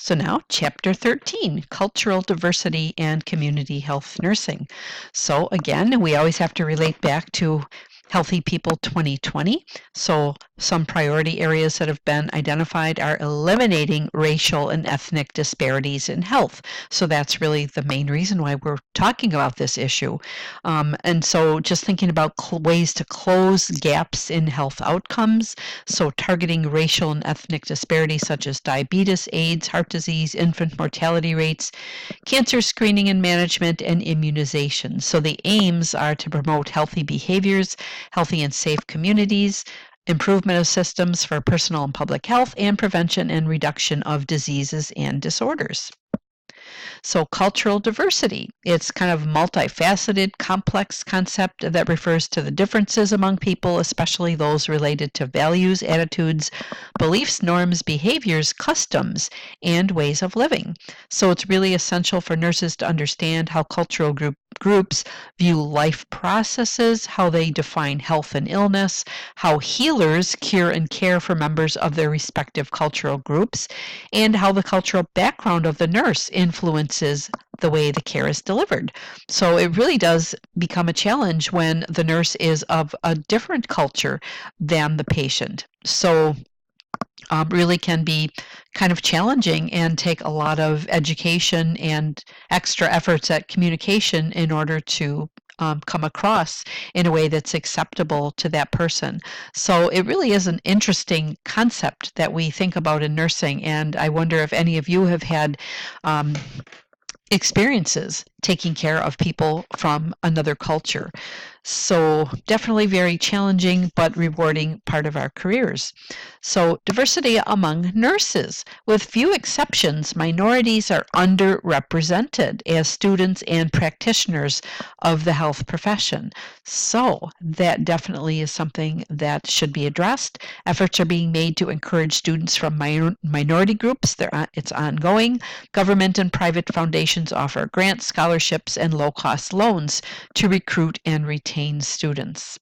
So now, Chapter 13, Cultural Diversity and Community Health Nursing. So again, we always have to relate back to Healthy People 2020. So some priority areas that have been identified are eliminating racial and ethnic disparities in health. So that's really the main reason why we're talking about this issue. And so just thinking about ways to close gaps in health outcomes. So targeting racial and ethnic disparities such as diabetes, AIDS, heart disease, infant mortality rates, cancer screening and management, and immunization. So the aims are to promote healthy behaviors, healthy and safe communities, improvement of systems for personal and public health, and prevention and reduction of diseases and disorders. So cultural diversity, it's kind of multifaceted, complex concept that refers to the differences among people, especially those related to values, attitudes, beliefs, norms, behaviors, customs, and ways of living. So it's really essential for nurses to understand how cultural groups view life processes, how they define health and illness, how healers cure and care for members of their respective cultural groups, and how the cultural background of the nurse influences the way the care is delivered. So it really does become a challenge when the nurse is of a different culture than the patient. So really can be kind of challenging and take a lot of education and extra efforts at communication in order to come across in a way that's acceptable to that person. So it really is an interesting concept that we think about in nursing, and I wonder if any of you have had experiences taking care of people from another culture. So definitely very challenging but rewarding part of our careers. So diversity among nurses. With few exceptions, minorities are underrepresented as students and practitioners of the health profession. So that definitely is something that should be addressed. Efforts are being made to encourage students from minority groups. It's ongoing. Government and private foundations offer grants, scholarships, and low-cost loans to recruit and retain students.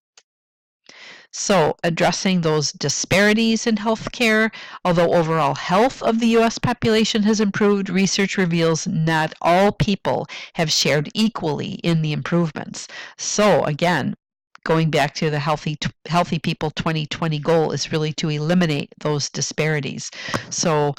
So, addressing those disparities in healthcare, although overall health of the U.S. population has improved, research reveals not all people have shared equally in the improvements. So, again, going back to the Healthy People 2020 goal is really to eliminate those disparities. So,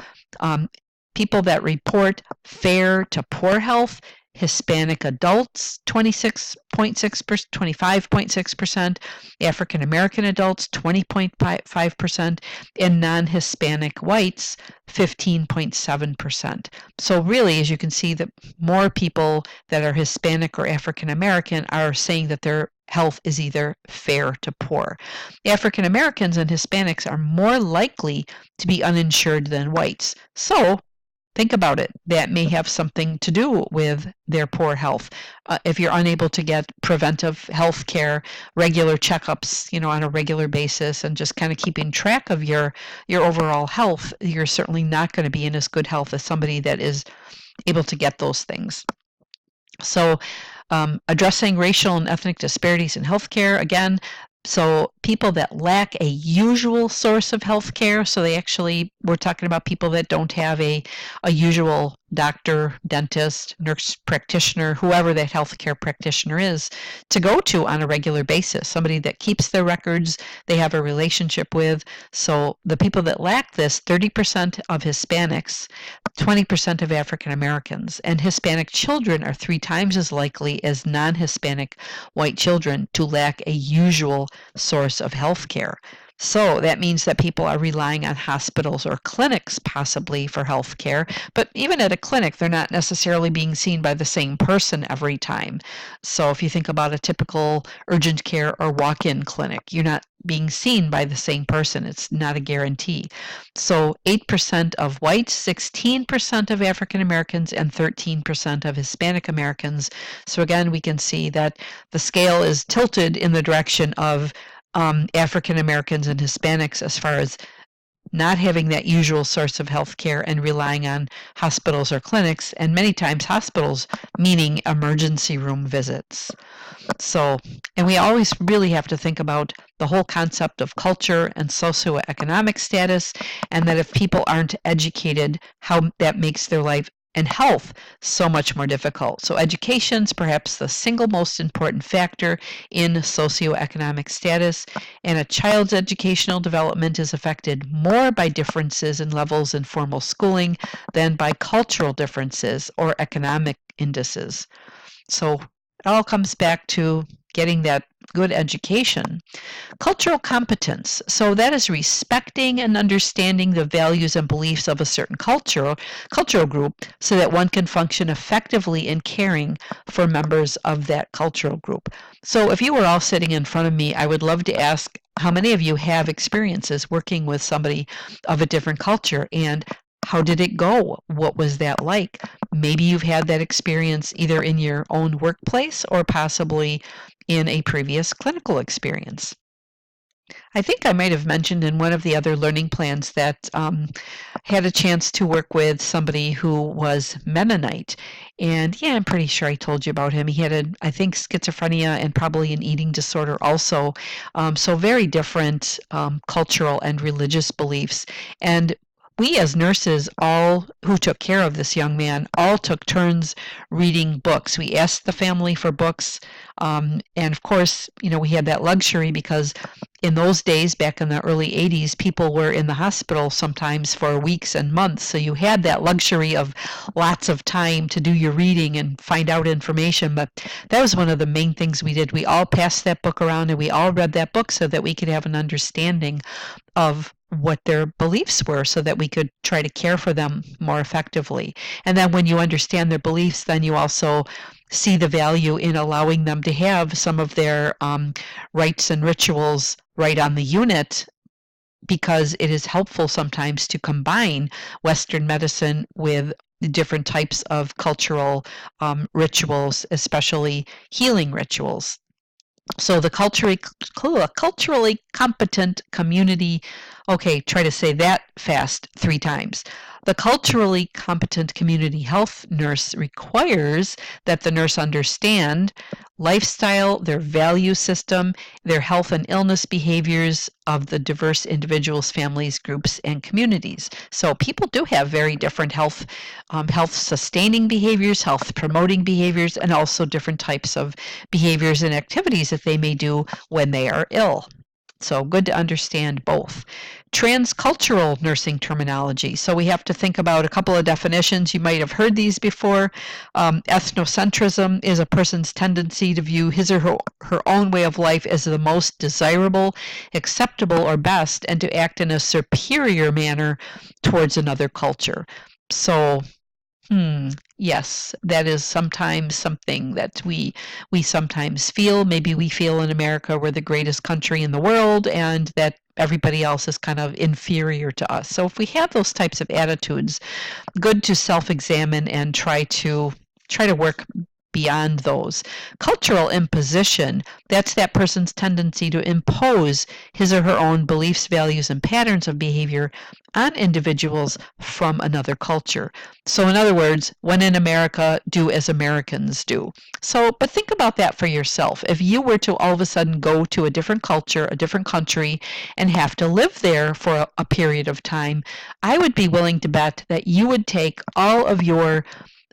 people that report fair to poor health, Hispanic adults, 25.6%, African American adults, 20.5%, and non-Hispanic whites, 15.7%. So really, as you can see, that more people that are Hispanic or African American are saying that their health is either fair to poor. African Americans and Hispanics are more likely to be uninsured than whites. So think about it. That may have something to do with their poor health. If you're unable to get preventive health care, regular checkups, on a regular basis, and just kind of keeping track of your overall health, you're certainly not going to be in as good health as somebody that is able to get those things. So, addressing racial and ethnic disparities in healthcare, again, so people that lack a usual source of health care, so we're talking about people that don't have a usual doctor, dentist, nurse practitioner, whoever that healthcare practitioner is, to go to on a regular basis, somebody that keeps their records, they have a relationship with. So the people that lack this, 30% of Hispanics, 20% of African Americans, and Hispanic children are 3 times as likely as non-Hispanic white children to lack a usual source of health care. So that means that people are relying on hospitals or clinics possibly for health care, but even at a clinic, they're not necessarily being seen by the same person every time. So if you think about a typical urgent care or walk-in clinic, you're not being seen by the same person. It's not a guarantee. So 8% of whites, 16% of African Americans, and 13% of Hispanic Americans. So again, we can see that the scale is tilted in the direction of African Americans and Hispanics as far as not having that usual source of health care and relying on hospitals or clinics, and many times hospitals meaning emergency room visits. So, and we always really have to think about the whole concept of culture and socioeconomic status, and that if people aren't educated, how that makes their life and health so much more difficult. So education's perhaps the single most important factor in socioeconomic status, and a child's educational development is affected more by differences in levels in formal schooling than by cultural differences or economic indices. So it all comes back to getting that good education. Cultural competence. So that is respecting and understanding the values and beliefs of a certain cultural group so that one can function effectively in caring for members of that cultural group. So if you were all sitting in front of me, I would love to ask how many of you have experiences working with somebody of a different culture, and how did it go? What was that like? Maybe you've had that experience either in your own workplace or possibly in a previous clinical experience. I think I might have mentioned in one of the other learning plans that had a chance to work with somebody who was Mennonite. And yeah, I'm pretty sure I told you about him. He had, I think, schizophrenia and probably an eating disorder also. So very different cultural and religious beliefs. And we as nurses, all who took care of this young man, all took turns reading books. We asked the family for books. And of course, we had that luxury because in those days, back in the early 80s, people were in the hospital sometimes for weeks and months. So you had that luxury of lots of time to do your reading and find out information. But that was one of the main things we did. We all passed that book around and we all read that book so that we could have an understanding of what their beliefs were so that we could try to care for them more effectively. And then when you understand their beliefs, then you also see the value in allowing them to have some of their rites and rituals right on the unit, because it is helpful sometimes to combine Western medicine with different types of cultural rituals, especially healing rituals. So the culturally competent community, okay, try to say that fast 3 times. The culturally competent community health nurse requires that the nurse understand lifestyle, their value system, their health and illness behaviors of the diverse individuals, families, groups, and communities. So people do have very different health sustaining behaviors, health promoting behaviors, and also different types of behaviors and activities that they may do when they are ill. So good to understand both. Transcultural nursing terminology. So we have to think about a couple of definitions. You might have heard these before. Ethnocentrism is a person's tendency to view his or her own way of life as the most desirable, acceptable, or best, and to act in a superior manner towards another culture. So yes, that is sometimes something that we sometimes feel. Maybe we feel in America we're the greatest country in the world and that everybody else is kind of inferior to us. So if we have those types of attitudes, good to self-examine and try to work beyond those. Cultural imposition, that's that person's tendency to impose his or her own beliefs, values, and patterns of behavior on individuals from another culture. So in other words, when in America, do as Americans do. So, but think about that for yourself. If you were to all of a sudden go to a different culture, a different country, and have to live there for a period of time, I would be willing to bet that you would take all of your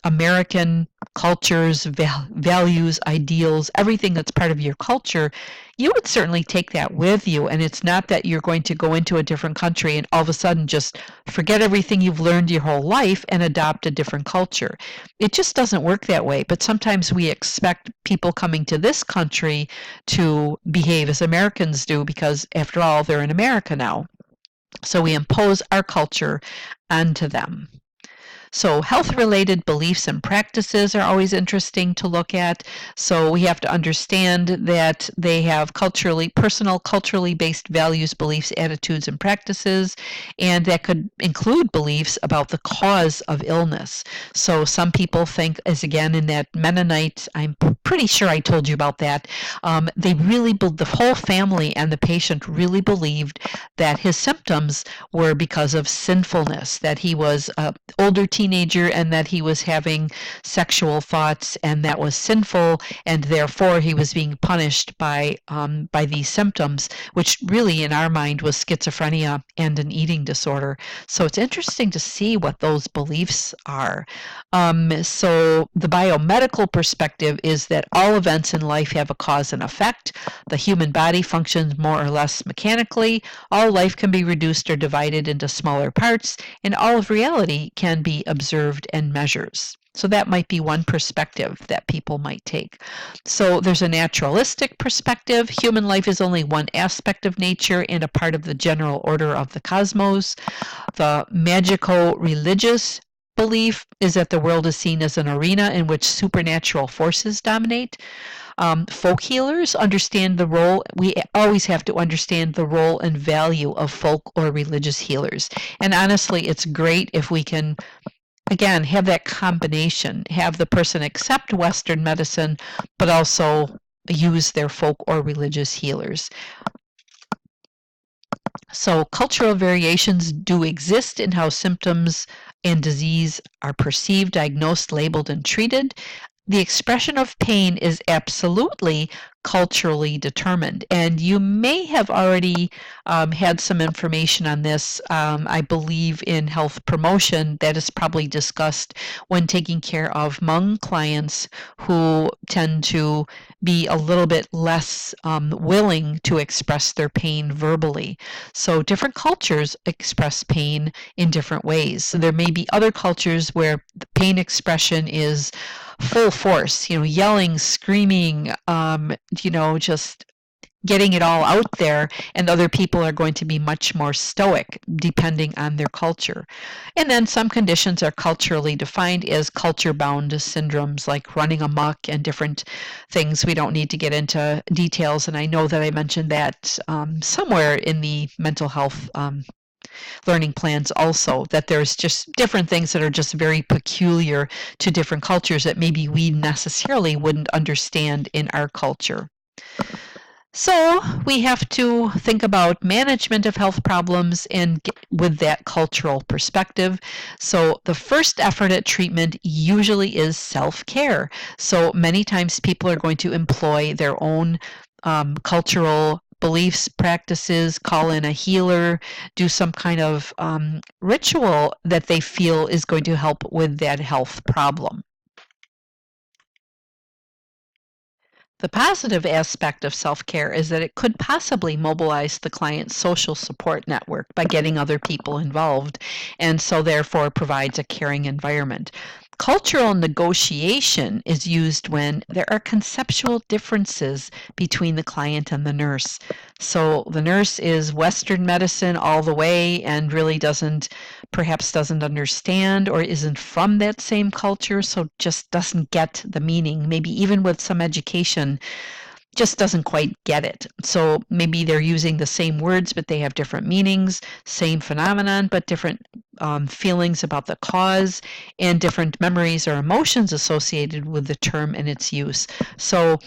American cultures, values, ideals, everything that's part of your culture, you would certainly take that with you. And it's not that you're going to go into a different country and all of a sudden just forget everything you've learned your whole life and adopt a different culture. It just doesn't work that way. But sometimes we expect people coming to this country to behave as Americans do because, after all, they're in America now. So we impose our culture onto them. So health-related beliefs and practices are always interesting to look at. So we have to understand that they have personal, culturally based values, beliefs, attitudes, and practices, and that could include beliefs about the cause of illness. So some people think, as again in that Mennonite, I'm pretty sure I told you about that. The whole family and the patient really believed that his symptoms were because of sinfulness, that he was an older teenager and that he was having sexual thoughts and that was sinful, and therefore he was being punished by these symptoms, which really in our mind was schizophrenia and an eating disorder. So it's interesting to see what those beliefs are. So the biomedical perspective is that all events in life have a cause and effect. The human body functions more or less mechanically. All life can be reduced or divided into smaller parts, and all of reality can be observed and measured. So that might be one perspective that people might take. So there's a naturalistic perspective. Human life is only one aspect of nature and a part of the general order of the cosmos. The magico-religious belief is that the world is seen as an arena in which supernatural forces dominate. Folk healers understand the role. We always have to understand the role and value of folk or religious healers. And honestly, it's great if we can, again, have that combination, have the person accept Western medicine, but also use their folk or religious healers. So cultural variations do exist in how symptoms and disease are perceived, diagnosed, labeled, and treated. The expression of pain is absolutely culturally determined. And you may have already had some information on this, I believe, in health promotion that is probably discussed when taking care of Hmong clients who tend to be a little bit less willing to express their pain verbally. So different cultures express pain in different ways. So there may be other cultures where the pain expression is full force, yelling, screaming, just getting it all out there, and other people are going to be much more stoic depending on their culture. And then some conditions are culturally defined as culture-bound syndromes like running amok and different things. We don't need to get into details, and I know that I mentioned that somewhere in the mental health learning plans also, that there's just different things that are just very peculiar to different cultures that maybe we necessarily wouldn't understand in our culture. So we have to think about management of health problems and with that cultural perspective. So the first effort at treatment usually is self-care. So many times people are going to employ their own cultural beliefs, practices, call in a healer, do some kind of ritual that they feel is going to help with that health problem. The positive aspect of self-care is that it could possibly mobilize the client's social support network by getting other people involved, and so therefore provides a caring environment. Cultural negotiation is used when there are conceptual differences between the client and the nurse. So the nurse is Western medicine all the way and really perhaps doesn't understand or isn't from that same culture, so just doesn't get the meaning, maybe even with some education, just doesn't quite get it. So maybe they're using the same words, but they have different meanings, same phenomenon, but different feelings about the cause and different memories or emotions associated with the term and its use. So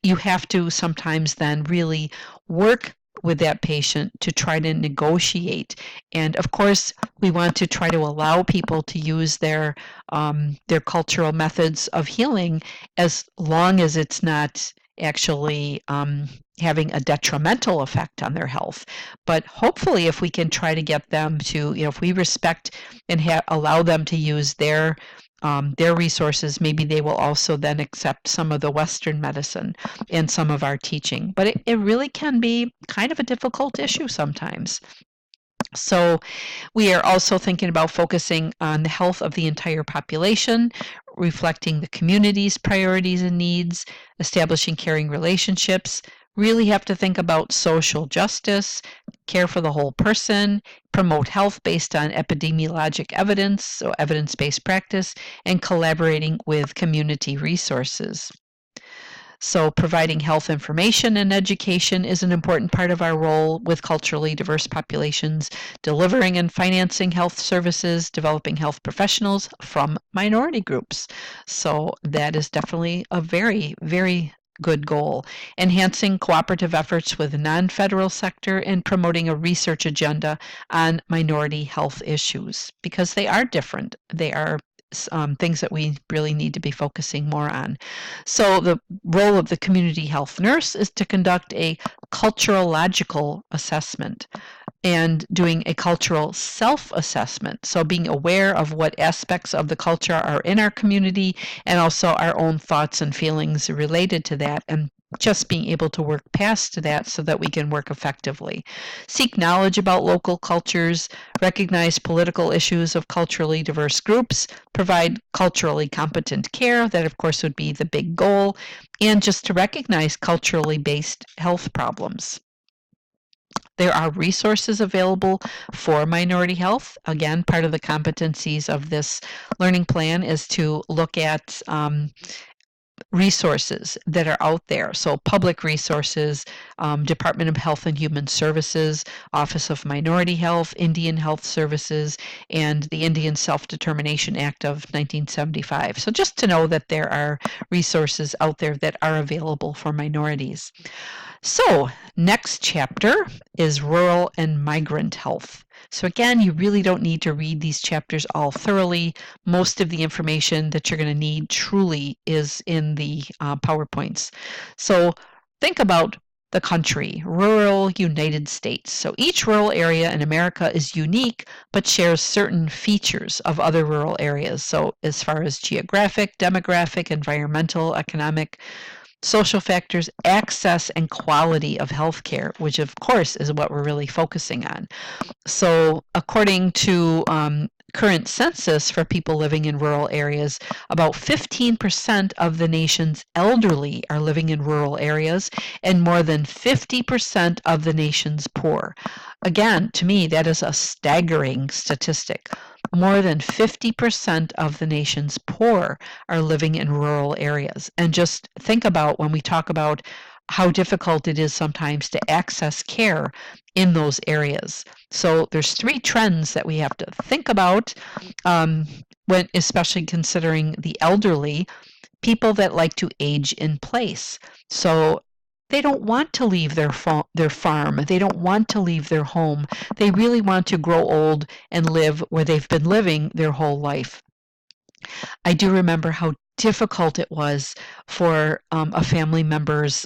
you have to sometimes then really work with that patient to try to negotiate. And of course, we want to try to allow people to use their cultural methods of healing as long as it's not actually having a detrimental effect on their health. But hopefully, if we can try to get them to, if we respect and allow them to use their resources, maybe they will also then accept some of the Western medicine and some of our teaching. But it really can be kind of a difficult issue sometimes. So we are also thinking about focusing on the health of the entire population, reflecting the community's priorities and needs, establishing caring relationships, really have to think about social justice, care for the whole person, promote health based on epidemiologic evidence, so evidence-based practice, and collaborating with community resources. So, providing health information and education is an important part of our role with culturally diverse populations, delivering and financing health services, developing health professionals from minority groups. So, that is definitely a very, very good goal. Enhancing cooperative efforts with the non-federal sector and promoting a research agenda on minority health issues because they are different. They are things that we really need to be focusing more on. So the role of the community health nurse is to conduct a culturological assessment and doing a cultural self-assessment. So being aware of what aspects of the culture are in our community and also our own thoughts and feelings related to that, and just being able to work past that so that we can work effectively. Seek knowledge about local cultures, recognize political issues of culturally diverse groups, provide culturally competent care, that of course would be the big goal, and just to recognize culturally based health problems. There are resources available for minority health. Again, part of the competencies of this learning plan is to look at resources that are out there. So public resources, Department of Health and Human Services, Office of Minority Health, Indian Health Services, and the Indian Self-Determination Act of 1975. So just to know that there are resources out there that are available for minorities. So next chapter is rural and migrant health. So again, you really don't need to read these chapters all thoroughly. Most of the information that you're going to need truly is in the PowerPoints. So think about the country, rural United States. So each rural area in America is unique, but shares certain features of other rural areas. So as far as geographic, demographic, environmental, economic, social factors, access, and quality of healthcare, which of course is what we're really focusing on. So according to current census for people living in rural areas, about 15% of the nation's elderly are living in rural areas and more than 50% of the nation's poor. Again, to me, that is a staggering statistic. More than 50% of the nation's poor are living in rural areas. And just think about when we talk about how difficult it is sometimes to access care in those areas. So there's three trends that we have to think about when especially considering the elderly, people that like to age in place. So they don't want to leave their farm. They don't want to leave their home. They really want to grow old and live where they've been living their whole life. I do remember how difficult it was for a family member's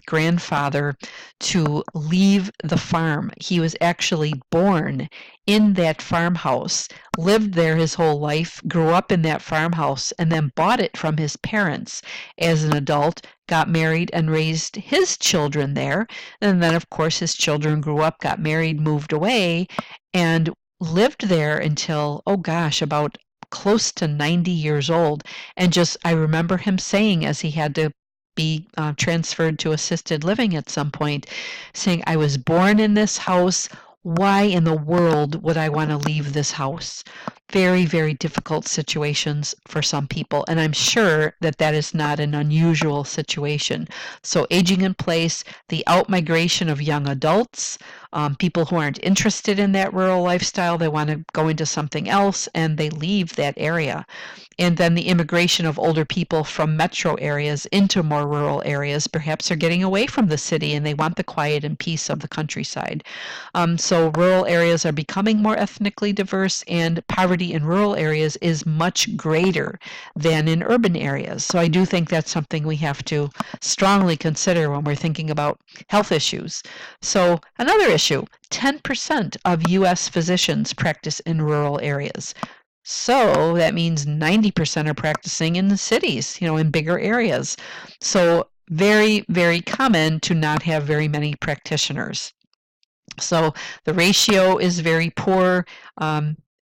grandfather to leave the farm. He was actually born in that farmhouse, lived there his whole life, grew up in that farmhouse, and then bought it from his parents as an adult, got married, and raised his children there. And then, of course, his children grew up, got married, moved away, and lived there until, oh gosh, about close to 90 years old. And just, I remember him saying as he had to be transferred to assisted living at some point, saying, I was born in this house. Why in the world would I want to leave this house? Very, very difficult situations for some people. And I'm sure that that is not an unusual situation. So aging in place, the outmigration of young adults, people who aren't interested in that rural lifestyle, they want to go into something else and they leave that area. And then the immigration of older people from metro areas into more rural areas. Perhaps they're getting away from the city and they want the quiet and peace of the countryside. So rural areas are becoming more ethnically diverse, and poverty in rural areas is much greater than in urban areas. So I do think that's something we have to strongly consider when we're thinking about health issues. So another issue, 10% of U.S. physicians practice in rural areas. So that means 90% are practicing in the cities, in bigger areas. So very, very common to not have very many practitioners. So the ratio is very poor.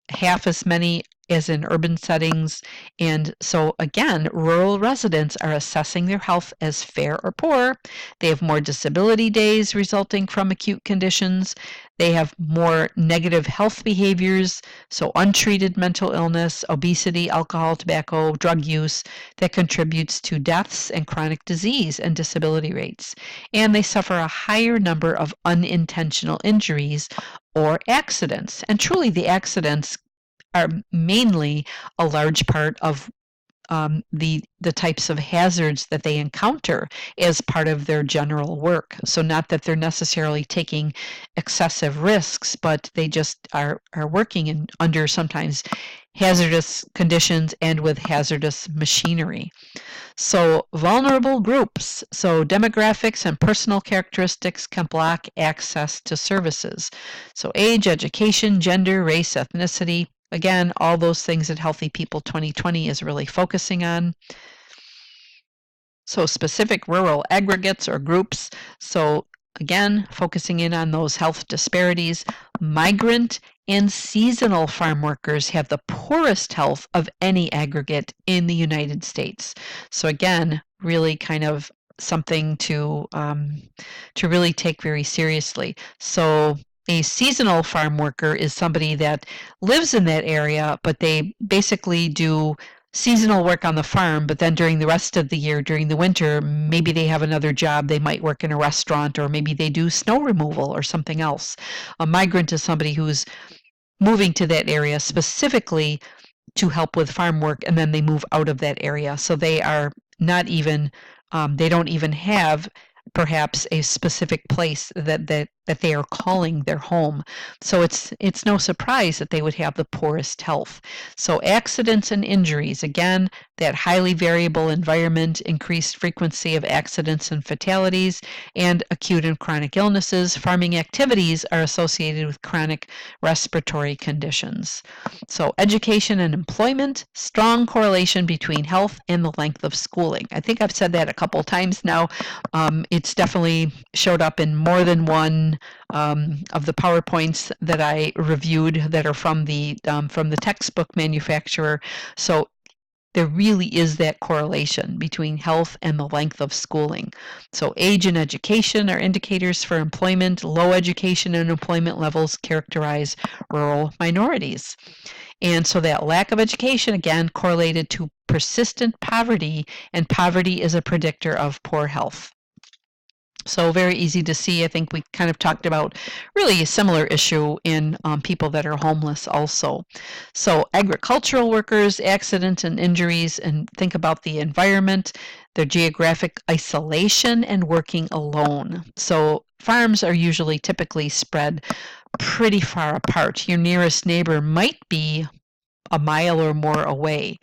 Half as many as in urban settings. And so again, rural residents are assessing their health as fair or poor. They have more disability days resulting from acute conditions. They have more negative health behaviors, so untreated mental illness, obesity, alcohol, tobacco, drug use that contributes to deaths and chronic disease and disability rates. And they suffer a higher number of unintentional injuries or accidents. And truly, the accidents are mainly a large part of the types of hazards that they encounter as part of their general work. So not that they're necessarily taking excessive risks, but they just are working under sometimes hazardous conditions and with hazardous machinery. So vulnerable groups, so demographics and personal characteristics can block access to services. So age, education, gender, race, ethnicity, again, all those things that Healthy People 2020 is really focusing on. So specific rural aggregates or groups. So again, focusing in on those health disparities. Migrant and seasonal farm workers have the poorest health of any aggregate in the United States. So again, really kind of something to really take very seriously. So a seasonal farm worker is somebody that lives in that area, but they basically do seasonal work on the farm, but then during the rest of the year, during the winter, maybe they have another job. They might work in a restaurant, or maybe they do snow removal or something else. A migrant is somebody who's moving to that area specifically to help with farm work, and then they move out of that area. So they are not even, they don't even have perhaps a specific place that they are calling their home. So it's no surprise that they would have the poorest health. So accidents and injuries, again, that highly variable environment, increased frequency of accidents and fatalities, and acute and chronic illnesses. Farming activities are associated with chronic respiratory conditions. So education and employment, strong correlation between health and the length of schooling. I think I've said that a couple times now. It's definitely showed up in more than one of the PowerPoints that I reviewed that are from the textbook manufacturer. So there really is that correlation between health and the length of schooling. So age and education are indicators for employment. Low education and employment levels characterize rural minorities. And so that lack of education, again, correlated to persistent poverty, and poverty is a predictor of poor health. So very easy to see. I think we kind of talked about really a similar issue in people that are homeless also. So agricultural workers, accidents and injuries, and think about the environment, their geographic isolation, and working alone. So farms are usually typically spread pretty far apart. Your nearest neighbor might be a mile or more away,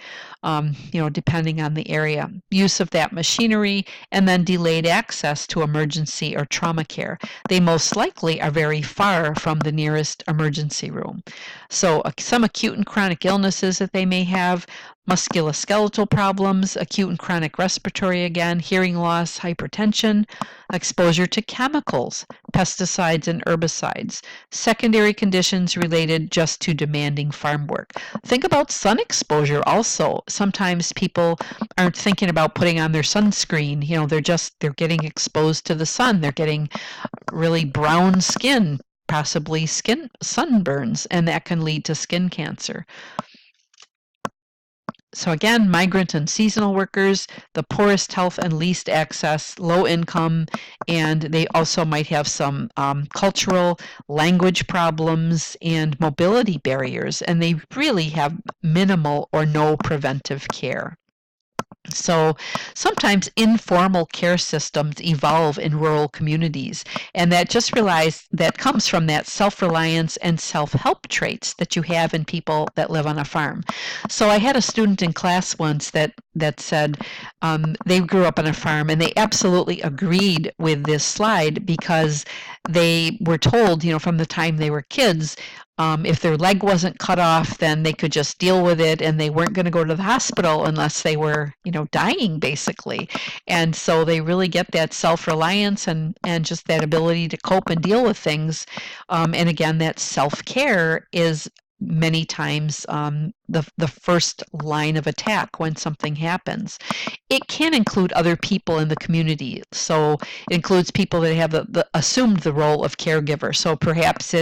depending on the area. Use of that machinery, and then delayed access to emergency or trauma care. They most likely are very far from the nearest emergency room. So some acute and chronic illnesses that they may have, musculoskeletal problems, acute and chronic respiratory, again, hearing loss, hypertension, exposure to chemicals, pesticides and herbicides, secondary conditions related just to demanding farm work. Think about sun exposure also. Sometimes people aren't thinking about putting on their sunscreen. They're getting exposed to the sun. They're getting really brown skin, possibly skin sunburns, and that can lead to skin cancer. So again, migrant and seasonal workers, the poorest health and least access, low income, and they also might have some cultural language problems and mobility barriers, and they really have minimal or no preventive care. So sometimes informal care systems evolve in rural communities, and that comes from that self-reliance and self-help traits that you have in people that live on a farm. So I had a student in class once that said they grew up on a farm, and they absolutely agreed with this slide because they were told, from the time they were kids, if their leg wasn't cut off, then they could just deal with it, and they weren't going to go to the hospital unless they were, dying basically. And so they really get that self-reliance and just that ability to cope and deal with things. And again, that self-care is many times the first line of attack when something happens. It can include other people in the community. So it includes people that have assumed the role of caregiver. So perhaps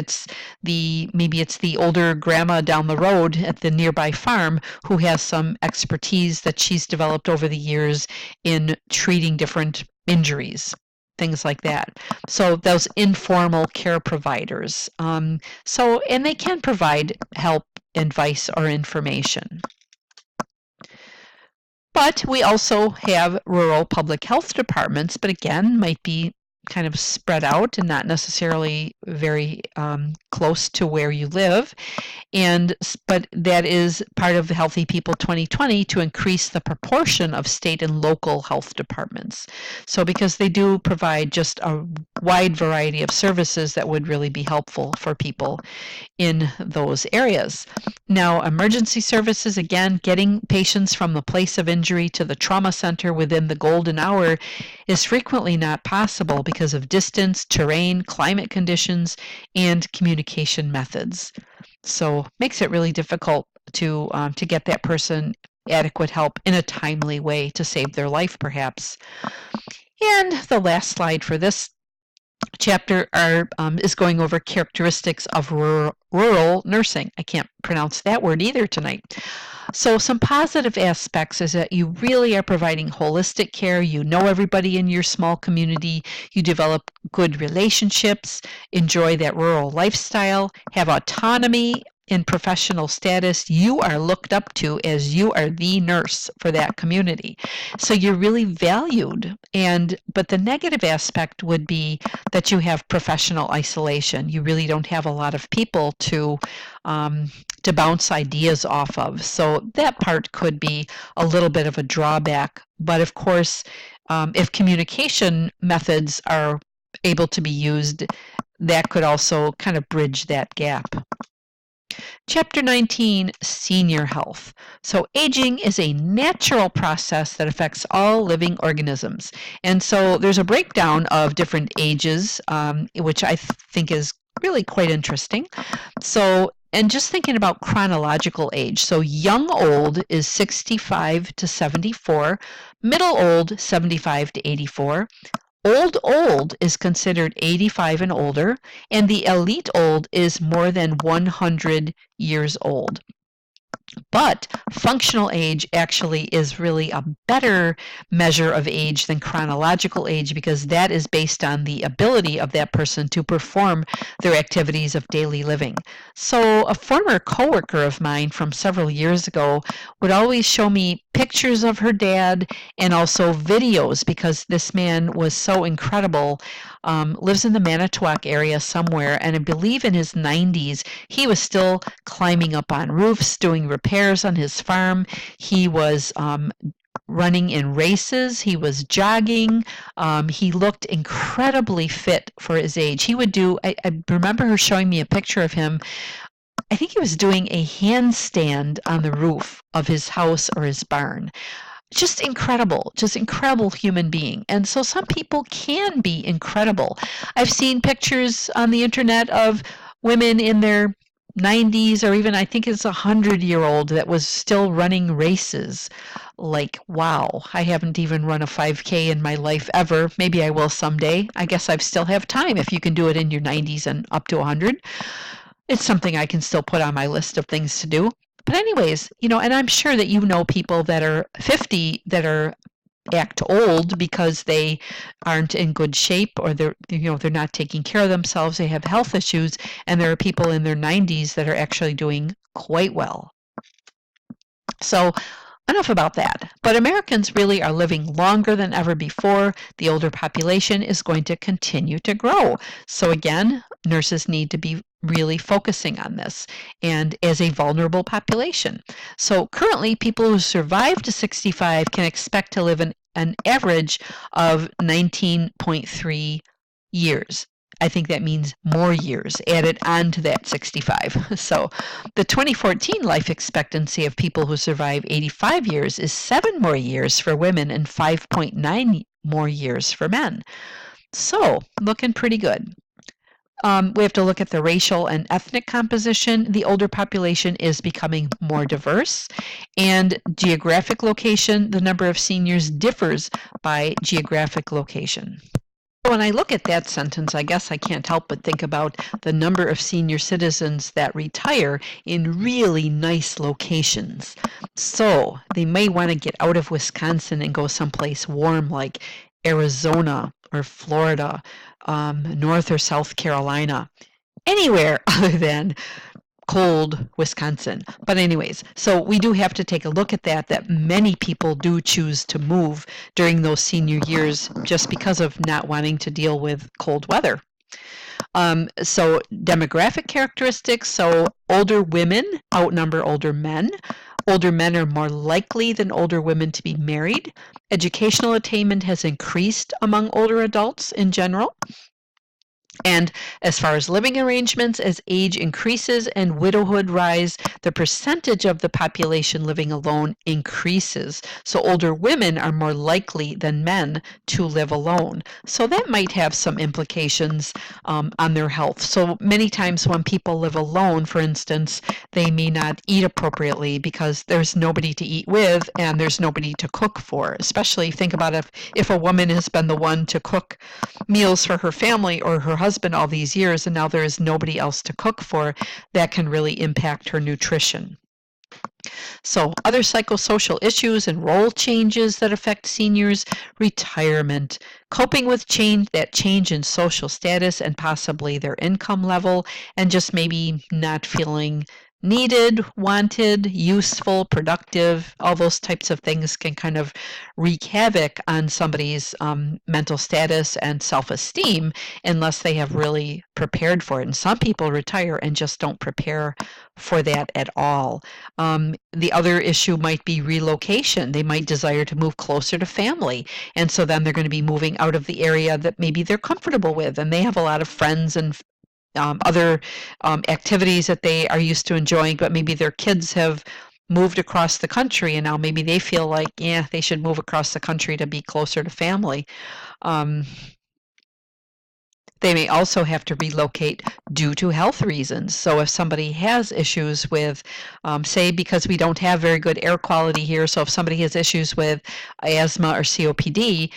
maybe it's the older grandma down the road at the nearby farm who has some expertise that she's developed over the years in treating different injuries, things like that. So those informal care providers. And they can provide help, advice, or information. But we also have rural public health departments, but again, might be kind of spread out and not necessarily very close to where you live. But that is part of Healthy People 2020 to increase the proportion of state and local health departments. So because they do provide just a wide variety of services that would really be helpful for people in those areas. Now, emergency services, again, getting patients from the place of injury to the trauma center within the golden hour is frequently not possible because of distance, terrain, climate conditions, and communication methods. So makes it really difficult to get that person adequate help in a timely way to save their life, perhaps. And the last slide for this chapter is going over characteristics of rural nursing. I can't pronounce that word either tonight. So some positive aspects is that you really are providing holistic care. You know everybody in your small community. You develop good relationships, enjoy that rural lifestyle, have autonomy in professional status. You are looked up to as you are the nurse for that community. So you're really valued. But the negative aspect would be that you have professional isolation. You really don't have a lot of people to bounce ideas off of. So that part could be a little bit of a drawback. But of course, if communication methods are able to be used, that could also kind of bridge that gap. Chapter 19, Senior Health. So aging is a natural process that affects all living organisms. And so there's a breakdown of different ages, which I think is really quite interesting. And just thinking about chronological age. So young old is 65 to 74, middle old 75 to 84, old is considered 85 and older, and the elite old is more than 100 years old. But functional age actually is really a better measure of age than chronological age, because that is based on the ability of that person to perform their activities of daily living. So a former coworker of mine from several years ago would always show me pictures of her dad and also videos, because this man was so incredible. Lives in the Manitowoc area somewhere, and I believe in his 90s he was still climbing up on roofs, doing repairs on his farm. He was running in races. He was jogging. He looked incredibly fit for his age. He would do, I remember her showing me a picture of him. I think he was doing a handstand on the roof of his house or his barn. Just incredible human being. And so some people can be incredible. I've seen pictures on the internet of women in their 90s, or even I think it's 100-year-old that was still running races. Like, wow, I haven't even run a 5K in my life ever. Maybe I will someday. I guess I still have time if you can do it in your 90s and up to 100. It's something I can still put on my list of things to do. But anyways, and I'm sure that you know people that are 50 that act old because they aren't in good shape, or they're not taking care of themselves. They have health issues, and there are people in their 90s that are actually doing quite well. So enough about that. But Americans really are living longer than ever before. The older population is going to continue to grow. So again, nurses need to be really focusing on this, and as a vulnerable population. So currently, people who survive to 65 can expect to live an average of 19.3 years. I think that means more years added on to that 65. So the 2014 life expectancy of people who survive 85 years is 7 more years for women and 5.9 more years for men. So looking pretty good. We have to look at the racial and ethnic composition. The older population is becoming more diverse. And geographic location, the number of seniors differs by geographic location. When I look at that sentence, I guess I can't help but think about the number of senior citizens that retire in really nice locations. So they may want to get out of Wisconsin and go someplace warm like Arizona or Florida, North or South Carolina, anywhere other than cold Wisconsin. But anyways, so we do have to take a look at that many people do choose to move during those senior years just because of not wanting to deal with cold weather. So demographic characteristics, so older women outnumber older men. Older men are more likely than older women to be married. Educational attainment has increased among older adults in general. And as far as living arrangements, as age increases and widowhood rise, the percentage of the population living alone increases. So older women are more likely than men to live alone. So that might have some implications on their health. So many times when people live alone, for instance, they may not eat appropriately because there's nobody to eat with and there's nobody to cook for. Especially think about if a woman has been the one to cook meals for her family or her husband all these years and now there is nobody else to cook for, that can really impact her nutrition. So other psychosocial issues and role changes that affect seniors: retirement, coping with that change in social status and possibly their income level, and just maybe not feeling needed, wanted, useful, productive. All those types of things can kind of wreak havoc on somebody's mental status and self-esteem unless they have really prepared for it. And some people retire and just don't prepare for that at all. The other issue might be relocation. They might desire to move closer to family, and so then they're going to be moving out of the area that maybe they're comfortable with, and they have a lot of friends and other activities that they are used to enjoying, but maybe their kids have moved across the country and now maybe they feel like, yeah, they should move across the country to be closer to family. They may also have to relocate due to health reasons. So if somebody has issues with, say, because we don't have very good air quality here, so if somebody has issues with asthma or COPD,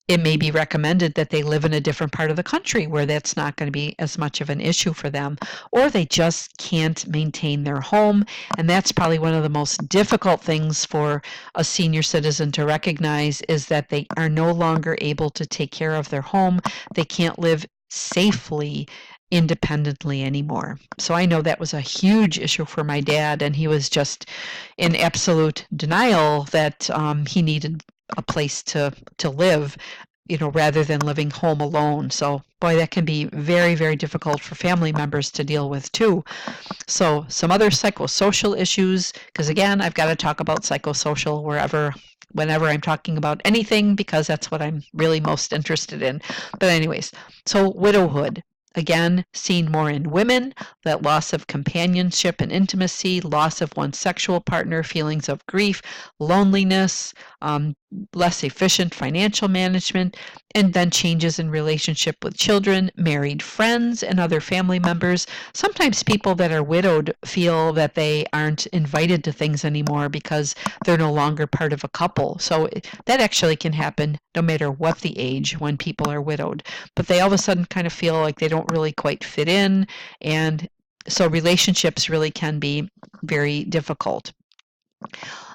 it may be recommended that they live in a different part of the country where that's not going to be as much of an issue for them, or they just can't maintain their home. And that's probably one of the most difficult things for a senior citizen to recognize, is that they are no longer able to take care of their home. They can't live safely independently anymore. So I know that was a huge issue for my dad, and he was just in absolute denial that he needed a place to live, rather than living home alone. So boy, that can be very, very difficult for family members to deal with too. So some other psychosocial issues, because again, I've got to talk about psychosocial whenever I'm talking about anything, because that's what I'm really most interested in. But anyways, so widowhood. Again, seen more in women, that loss of companionship and intimacy, loss of one's sexual partner, feelings of grief, loneliness, less efficient financial management, and then changes in relationship with children, married friends, and other family members. Sometimes people that are widowed feel that they aren't invited to things anymore because they're no longer part of a couple. So that actually can happen no matter what the age when people are widowed. But they all of a sudden kind of feel like they don't really quite fit in, and so relationships really can be very difficult.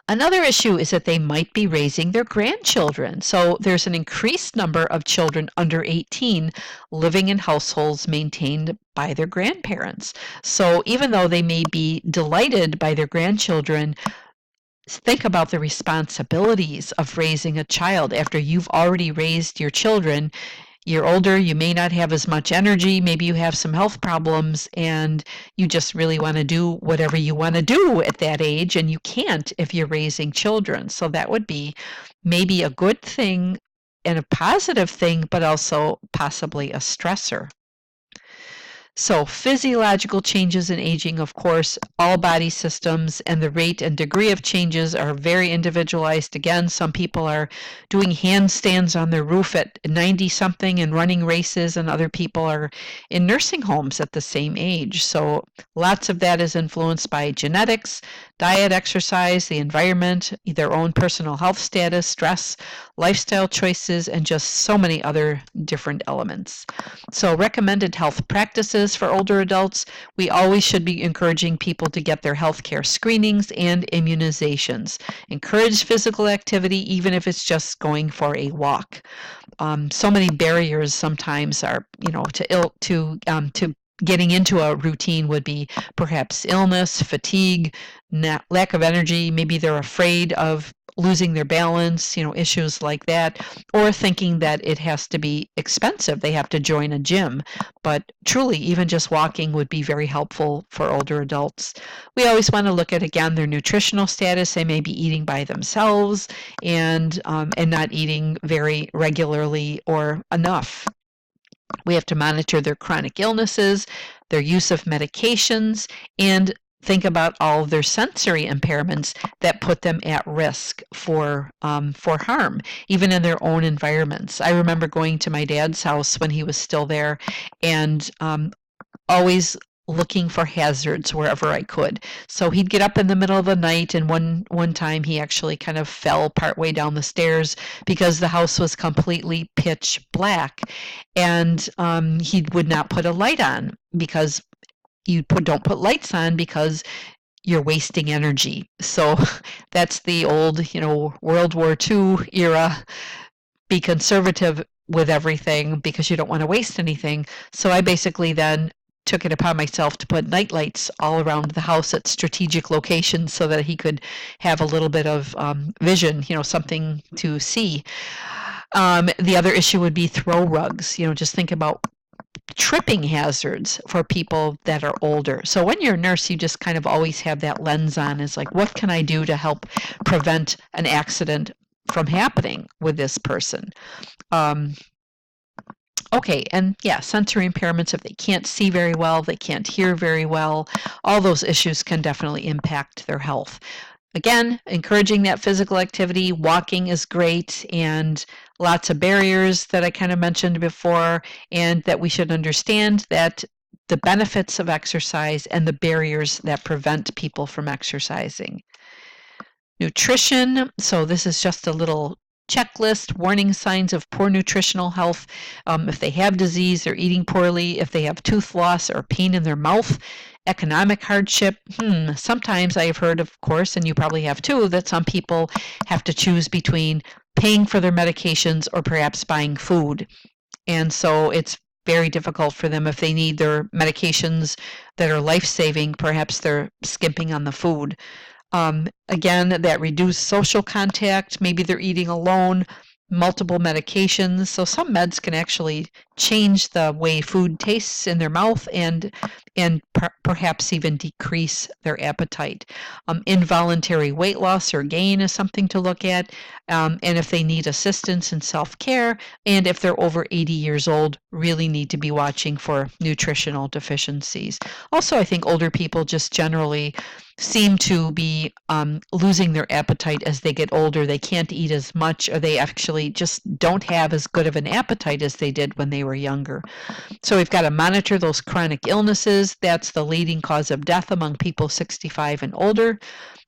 Another issue is that they might be raising their grandchildren. So there's an increased number of children under 18 living in households maintained by their grandparents. So even though they may be delighted by their grandchildren, think about the responsibilities of raising a child. After you've already raised your children, you're older, you may not have as much energy, maybe you have some health problems, and you just really want to do whatever you want to do at that age, and you can't if you're raising children. So that would be maybe a good thing and a positive thing, but also possibly a stressor. So, physiological changes in aging, of course, all body systems and the rate and degree of changes are very individualized. Again, some people are doing handstands on their roof at 90 something and running races, and other people are in nursing homes at the same age. So, lots of that is influenced by genetics, diet, exercise, the environment, their own personal health status, stress, lifestyle choices, and just so many other different elements. So, recommended health practices for older adults, we always should be encouraging people to get their health care screenings and immunizations. Encourage physical activity, even if it's just going for a walk. So many barriers sometimes are, to getting into a routine would be perhaps illness, fatigue, lack of energy. Maybe they're afraid of losing their balance, issues like that, or thinking that it has to be expensive. They have to join a gym. But truly, even just walking would be very helpful for older adults. We always want to look at, again, their nutritional status. They may be eating by themselves and not eating very regularly or enough. We have to monitor their chronic illnesses, their use of medications, and think about all of their sensory impairments that put them at risk for harm, even in their own environments. I remember going to my dad's house when he was still there, and always looking for hazards wherever I could. So he'd get up in the middle of the night, and one time he actually kind of fell partway down the stairs because the house was completely pitch black, and he would not put a light on because don't put lights on because you're wasting energy. So that's the old, World War II era. Be conservative with everything because you don't want to waste anything. So I basically then took it upon myself to put night lights all around the house at strategic locations so that he could have a little bit of vision, something to see. The other issue would be throw rugs. Just think about tripping hazards for people that are older. So when you're a nurse, you just kind of always have that lens on. It's like, what can I do to help prevent an accident from happening with this person? Okay, and yeah, sensory impairments, if they can't see very well, they can't hear very well, all those issues can definitely impact their health. Again, encouraging that physical activity, walking is great, and lots of barriers that I kind of mentioned before, and that we should understand that the benefits of exercise and the barriers that prevent people from exercising. Nutrition, so this is just a little checklist, warning signs of poor nutritional health. If they have disease, they're eating poorly, if they have tooth loss or pain in their mouth, economic hardship. Sometimes I have heard, of course, and you probably have too, that some people have to choose between paying for their medications or perhaps buying food. And so it's very difficult for them if they need their medications that are life-saving, perhaps they're skimping on the food. Again, that reduced social contact, maybe they're eating alone, multiple medications. So some meds can actually change the way food tastes in their mouth and perhaps even decrease their appetite. Involuntary weight loss or gain is something to look at. And if they need assistance in self-care, and if they're over 80 years old, really need to be watching for nutritional deficiencies. Also, I think older people just generally seem to be losing their appetite as they get older. They can't eat as much, or they actually just don't have as good of an appetite as they did when they were younger. So we've got to monitor those chronic illnesses. That's the leading cause of death among people 65 and older.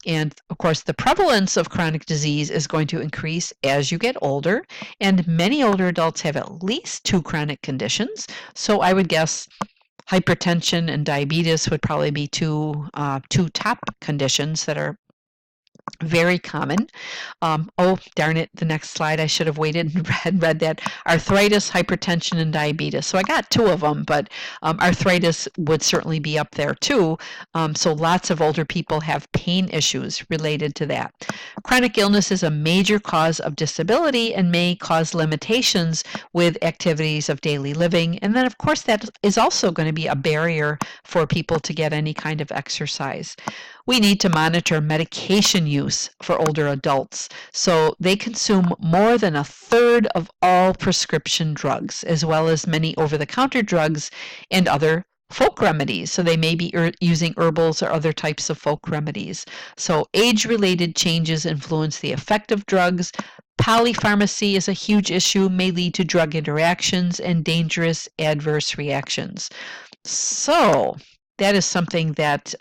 And of course, the prevalence of chronic disease is going to increase as you get older. And many older adults have at least 2 chronic conditions. So I would guess hypertension and diabetes would probably be two top conditions that are very common. Oh, darn it, the next slide, I should have waited and read that. Arthritis, hypertension, and diabetes. So I got 2 of them, but arthritis would certainly be up there too. So lots of older people have pain issues related to that. Chronic illness is a major cause of disability and may cause limitations with activities of daily living. And then, of course, that is also going to be a barrier for people to get any kind of exercise. We need to monitor medication use for older adults. So they consume more than 1/3 of all prescription drugs, as well as many over-the-counter drugs and other folk remedies. So they may be using herbals or other types of folk remedies. So age-related changes influence the effect of drugs. Polypharmacy is a huge issue, may lead to drug interactions and dangerous adverse reactions. So that is something that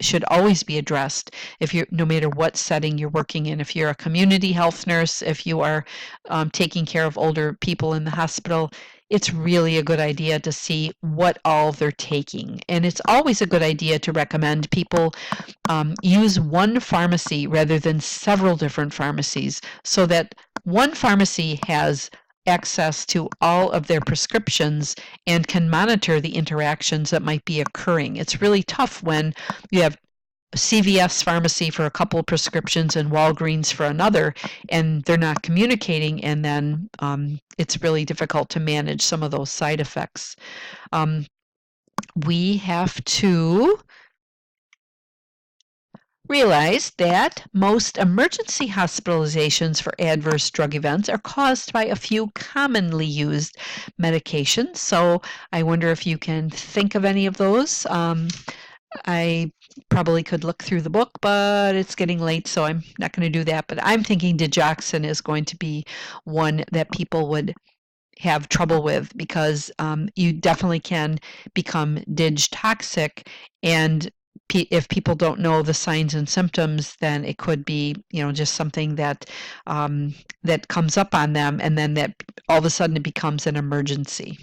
should always be addressed if you're, no matter what setting you're working in. If you're a community health nurse, if you are taking care of older people in the hospital, it's really a good idea to see what all they're taking. And it's always a good idea to recommend people use one pharmacy rather than several different pharmacies, so that one pharmacy has access to all of their prescriptions and can monitor the interactions that might be occurring. It's really tough when you have CVS pharmacy for a couple of prescriptions and Walgreens for another, and they're not communicating, and then it's really difficult to manage some of those side effects. We have to realize that most emergency hospitalizations for adverse drug events are caused by a few commonly used medications. So I wonder if you can think of any of those. I probably could look through the book, but it's getting late, so I'm not going to do that. But I'm thinking digoxin is going to be one that people would have trouble with, because you definitely can become dig toxic, and if people don't know the signs and symptoms, then it could be, just something that that comes up on them, and then that all of a sudden it becomes an emergency.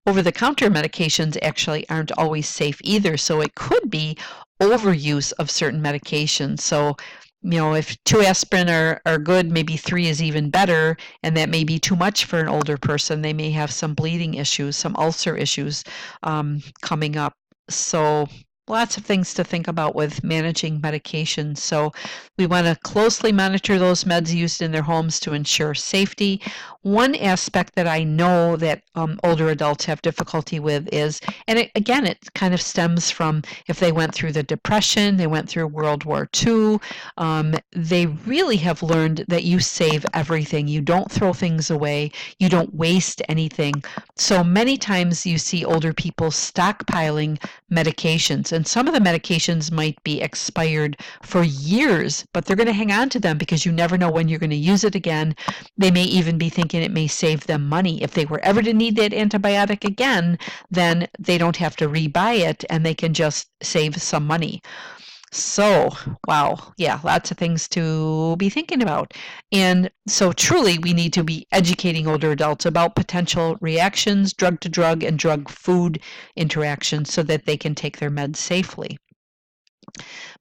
Over-the-counter medications actually aren't always safe either, so it could be overuse of certain medications. So, if 2 aspirin are good, maybe 3 is even better, and that may be too much for an older person. They may have some bleeding issues, some ulcer issues coming up. So lots of things to think about with managing medications. So we want to closely monitor those meds used in their homes to ensure safety. One aspect that I know that older adults have difficulty with is, and it kind of stems from if they went through the Depression, they went through World War II, they really have learned that you save everything. You don't throw things away. You don't waste anything. So many times you see older people stockpiling medications, and some of the medications might be expired for years, but they're going to hang on to them because you never know when you're going to use it again. They may even be thinking it may save them money. If they were ever to need that antibiotic again, then they don't have to rebuy it, and they can just save some money. So, wow, yeah, lots of things to be thinking about. And so truly we need to be educating older adults about potential reactions, drug to drug and drug food interactions, so that they can take their meds safely.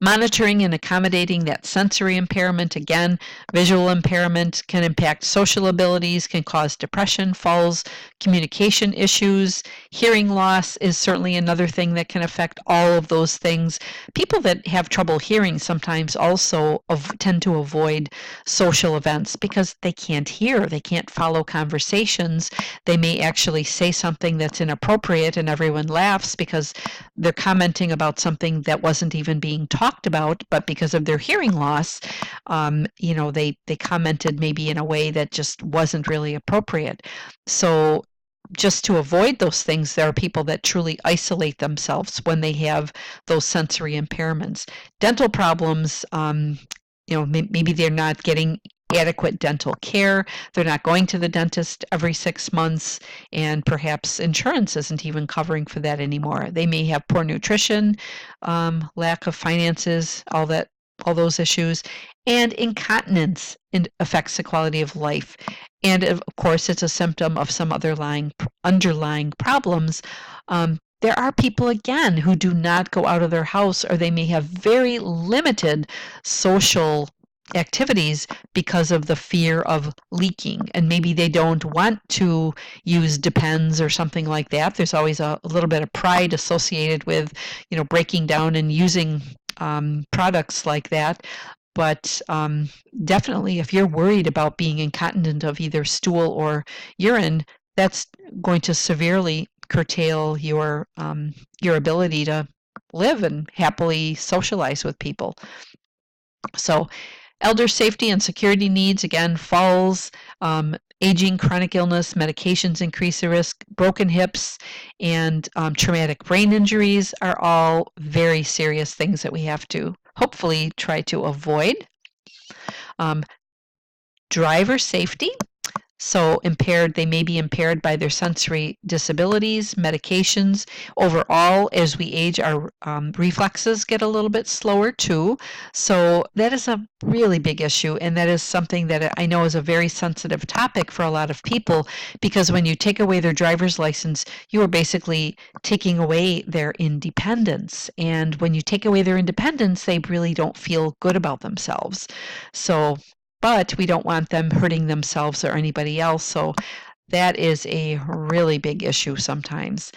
Monitoring and accommodating that sensory impairment. Again, visual impairment can impact social abilities, can cause depression, falls, communication issues. Hearing loss is certainly another thing that can affect all of those things. People that have trouble hearing sometimes also tend to avoid social events because they can't hear, they can't follow conversations. They may actually say something that's inappropriate and everyone laughs because they're commenting about something that wasn't even being talked about, but because of their hearing loss, they commented maybe in a way that just wasn't really appropriate. So just to avoid those things, there are people that truly isolate themselves when they have those sensory impairments. Dental problems, maybe they're not getting adequate dental care. They're not going to the dentist every 6 months, and perhaps insurance isn't even covering for that anymore. They may have poor nutrition, lack of finances, all those issues, and incontinence affects the quality of life. And of course, it's a symptom of some underlying problems. There are people, again, who do not go out of their house, or they may have very limited social activities because of the fear of leaking, and maybe they don't want to use Depends or something like that. There's always a little bit of pride associated with breaking down and using products like that. But definitely, if you're worried about being incontinent of either stool or urine, that's going to severely curtail your ability to live and happily socialize with people. So elder safety and security needs, again, falls, Aging, chronic illness, medications increase the risk. Broken hips and traumatic brain injuries are all very serious things that we have to hopefully try to avoid. Um, Driver safety. So impaired, they may be impaired by their sensory disabilities, medications. Overall, as we age, our reflexes get a little bit slower too. So that is a really big issue, and that is something that I know is a very sensitive topic for a lot of people, because when you take away their driver's license, you are basically taking away their independence. And when you take away their independence, they really don't feel good about themselves. So but we don't want them hurting themselves or anybody else. So that is a really big issue sometimes.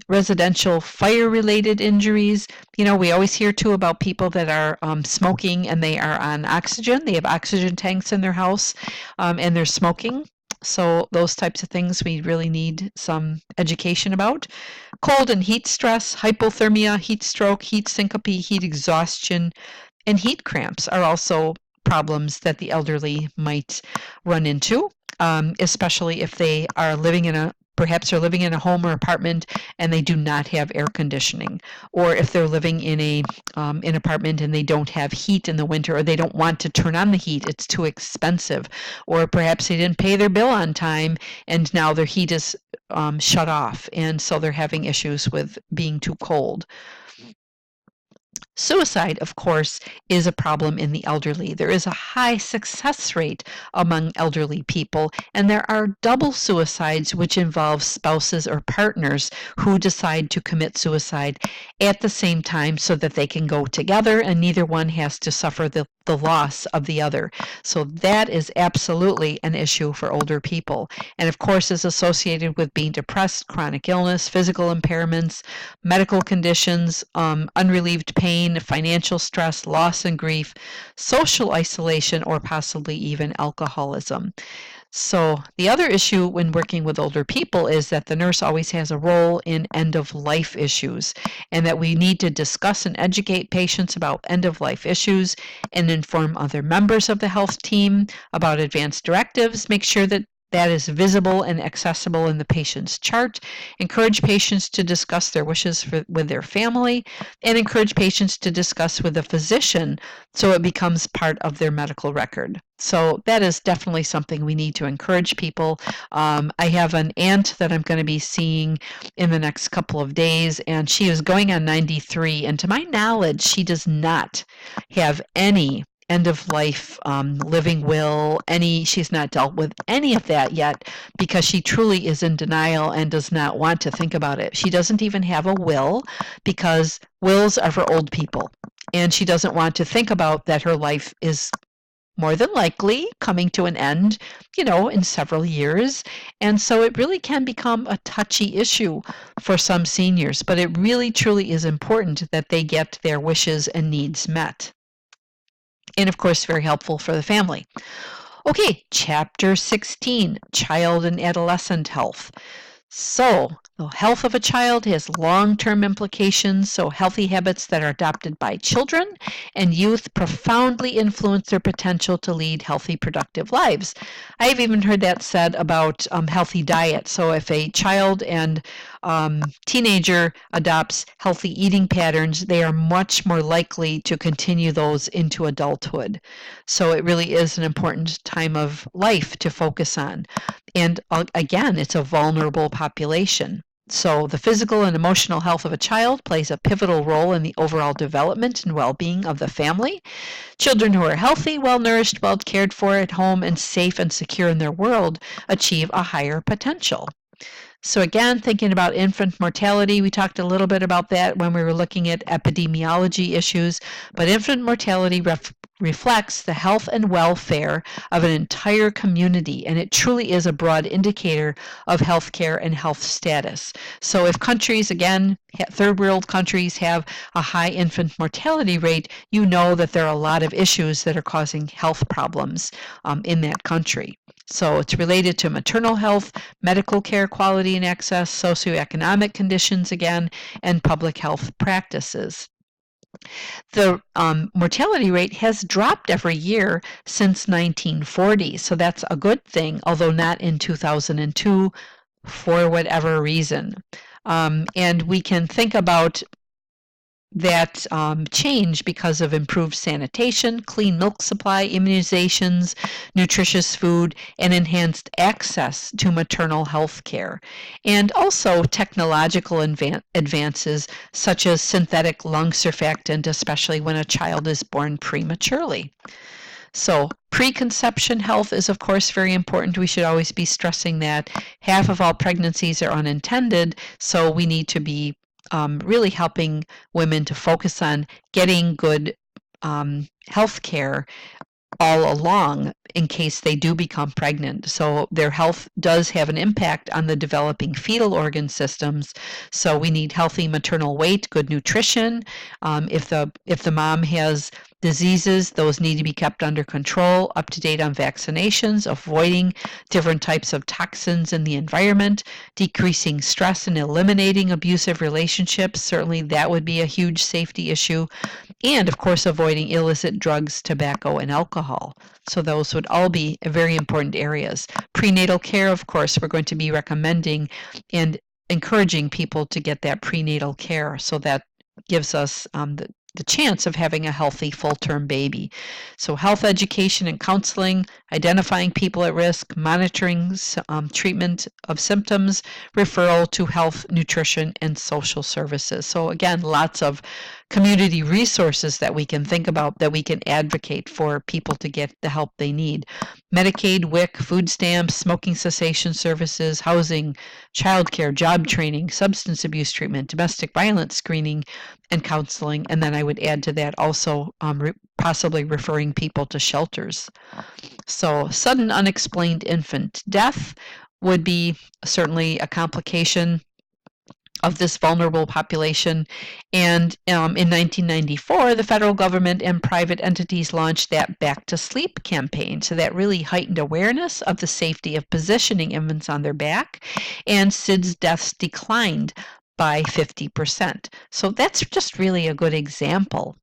Residential fire-related injuries. You know, we always hear too about people that are smoking and they are on oxygen. They have oxygen tanks in their house and they're smoking. So those types of things we really need some education about. Cold and heat stress, hypothermia, heat stroke, heat syncope, heat exhaustion, and heat cramps are also problems that the elderly might run into, especially if they are living in a perhaps they're living in a home or apartment and they do not have air conditioning, or if they're living in an apartment and they don't have heat in the winter, or they don't want to turn on the heat, it's too expensive, or perhaps they didn't pay their bill on time and now their heat is shut off, and so they're having issues with being too cold. Suicide, of course, is a problem in the elderly. There is a high success rate among elderly people, and there are double suicides, which involve spouses or partners who decide to commit suicide at the same time so that they can go together and neither one has to suffer the loss of the other. So that is absolutely an issue for older people. And of course, is associated with being depressed, chronic illness, physical impairments, medical conditions, unrelieved pain, financial stress, loss and grief, social isolation, or possibly even alcoholism. So the other issue when working with older people is that the nurse always has a role in end-of-life issues, and that we need to discuss and educate patients about end-of-life issues and inform other members of the health team about advanced directives, make sure that that is visible and accessible in the patient's chart, encourage patients to discuss their wishes with their family, and encourage patients to discuss with the physician so it becomes part of their medical record. So that is definitely something we need to encourage people. I have an aunt that I'm going to be seeing in the next couple of days, and she is going on 93, and to my knowledge, she does not have any end of life living will, she's not dealt with any of that yet because she truly is in denial and does not want to think about it. She doesn't even have a will because wills are for old people, and she doesn't want to think about that her life is more than likely coming to an end, in several years. And so it really can become a touchy issue for some seniors, but it really truly is important that they get their wishes and needs met. And of course, very helpful for the family. Okay, Chapter 16, Child and Adolescent Health. So, the health of a child has long-term implications, so healthy habits that are adopted by children and youth profoundly influence their potential to lead healthy, productive lives. I've even heard that said about healthy diet. So if a child and teenager adopts healthy eating patterns, they are much more likely to continue those into adulthood. So it really is an important time of life to focus on. And again, it's a vulnerable population. So the physical and emotional health of a child plays a pivotal role in the overall development and well-being of the family. Children who are healthy, well-nourished, well cared for at home, and safe and secure in their world achieve a higher potential. So again, thinking about infant mortality, we talked a little bit about that when we were looking at epidemiology issues, but infant mortality reflects the health and welfare of an entire community, and it truly is a broad indicator of healthcare and health status. So if countries, again, third world countries have a high infant mortality rate, you know that there are a lot of issues that are causing health problems in that country. So it's related to maternal health, medical care quality and access, socioeconomic conditions again, and public health practices. The mortality rate has dropped every year since 1940, so that's a good thing, although not in 2002 for whatever reason. And we can think about that change because of improved sanitation, clean milk supply, immunizations, nutritious food, and enhanced access to maternal health care. And also technological advances such as synthetic lung surfactant, especially when a child is born prematurely. So, preconception health is, of course, very important. We should always be stressing that. Half of all pregnancies are unintended, so we need to be really helping women to focus on getting good health care all along in case they do become pregnant. So their health does have an impact on the developing fetal organ systems. So we need healthy maternal weight, good nutrition. If the mom has diseases, those need to be kept under control, up to date on vaccinations, avoiding different types of toxins in the environment, decreasing stress and eliminating abusive relationships. Certainly that would be a huge safety issue. And of course, avoiding illicit drugs, tobacco, and alcohol. So those would all be very important areas. Prenatal care, of course, we're going to be recommending and encouraging people to get that prenatal care, so that gives us the chance of having a healthy full-term baby. So health education and counseling, identifying people at risk, monitoring treatment of symptoms, referral to health, nutrition, and social services. So again, lots of community resources that we can think about, that we can advocate for people to get the help they need. Medicaid, WIC, food stamps, smoking cessation services, housing, childcare, job training, substance abuse treatment, domestic violence screening, and counseling. And then I would add to that also possibly referring people to shelters. So sudden unexplained infant death would be certainly a complication of this vulnerable population. And in 1994, the federal government and private entities launched that Back to Sleep campaign. So that really heightened awareness of the safety of positioning infants on their back, and SIDS deaths declined by 50%. So that's just really a good example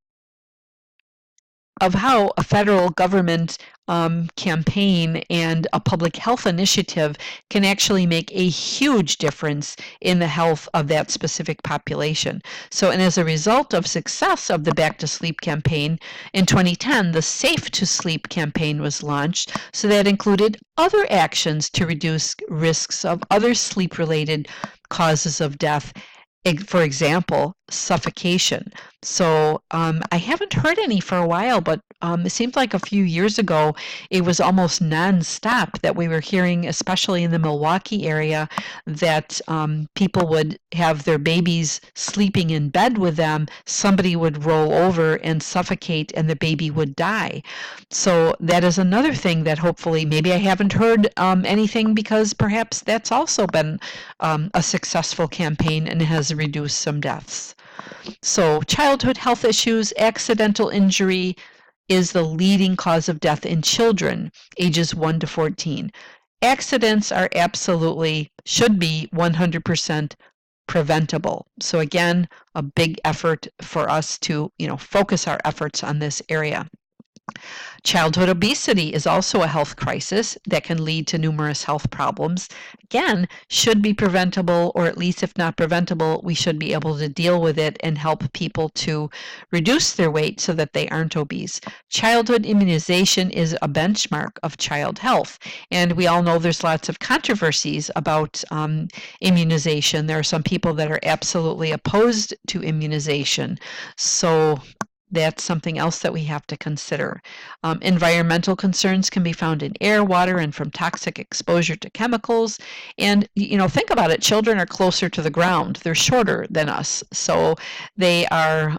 of how a federal government campaign and a public health initiative can actually make a huge difference in the health of that specific population. So, and as a result of success of the Back to Sleep campaign, in 2010, the Safe to Sleep campaign was launched. So that included other actions to reduce risks of other sleep-related causes of death. For example, suffocation. So I haven't heard any for a while, but it seemed like a few years ago it was almost nonstop that we were hearing, especially in the Milwaukee area, that people would have their babies sleeping in bed with them. Somebody would roll over and suffocate, and the baby would die. So that is another thing that hopefully, maybe I haven't heard anything, because perhaps that's also been a successful campaign and has reduced some deaths. So childhood health issues, accidental injury is the leading cause of death in children ages 1 to 14. Accidents are absolutely, should be 100% preventable. So again, a big effort for us to, focus our efforts on this area. Childhood obesity is also a health crisis that can lead to numerous health problems. Again, should be preventable, or at least if not preventable, we should be able to deal with it and help people to reduce their weight so that they aren't obese. Childhood immunization is a benchmark of child health, and we all know there's lots of controversies about immunization. There are some people that are absolutely opposed to immunization. So that's something else that we have to consider. Environmental concerns can be found in air, water, and from toxic exposure to chemicals. And, think about it. Children are closer to the ground. They're shorter than us. So they are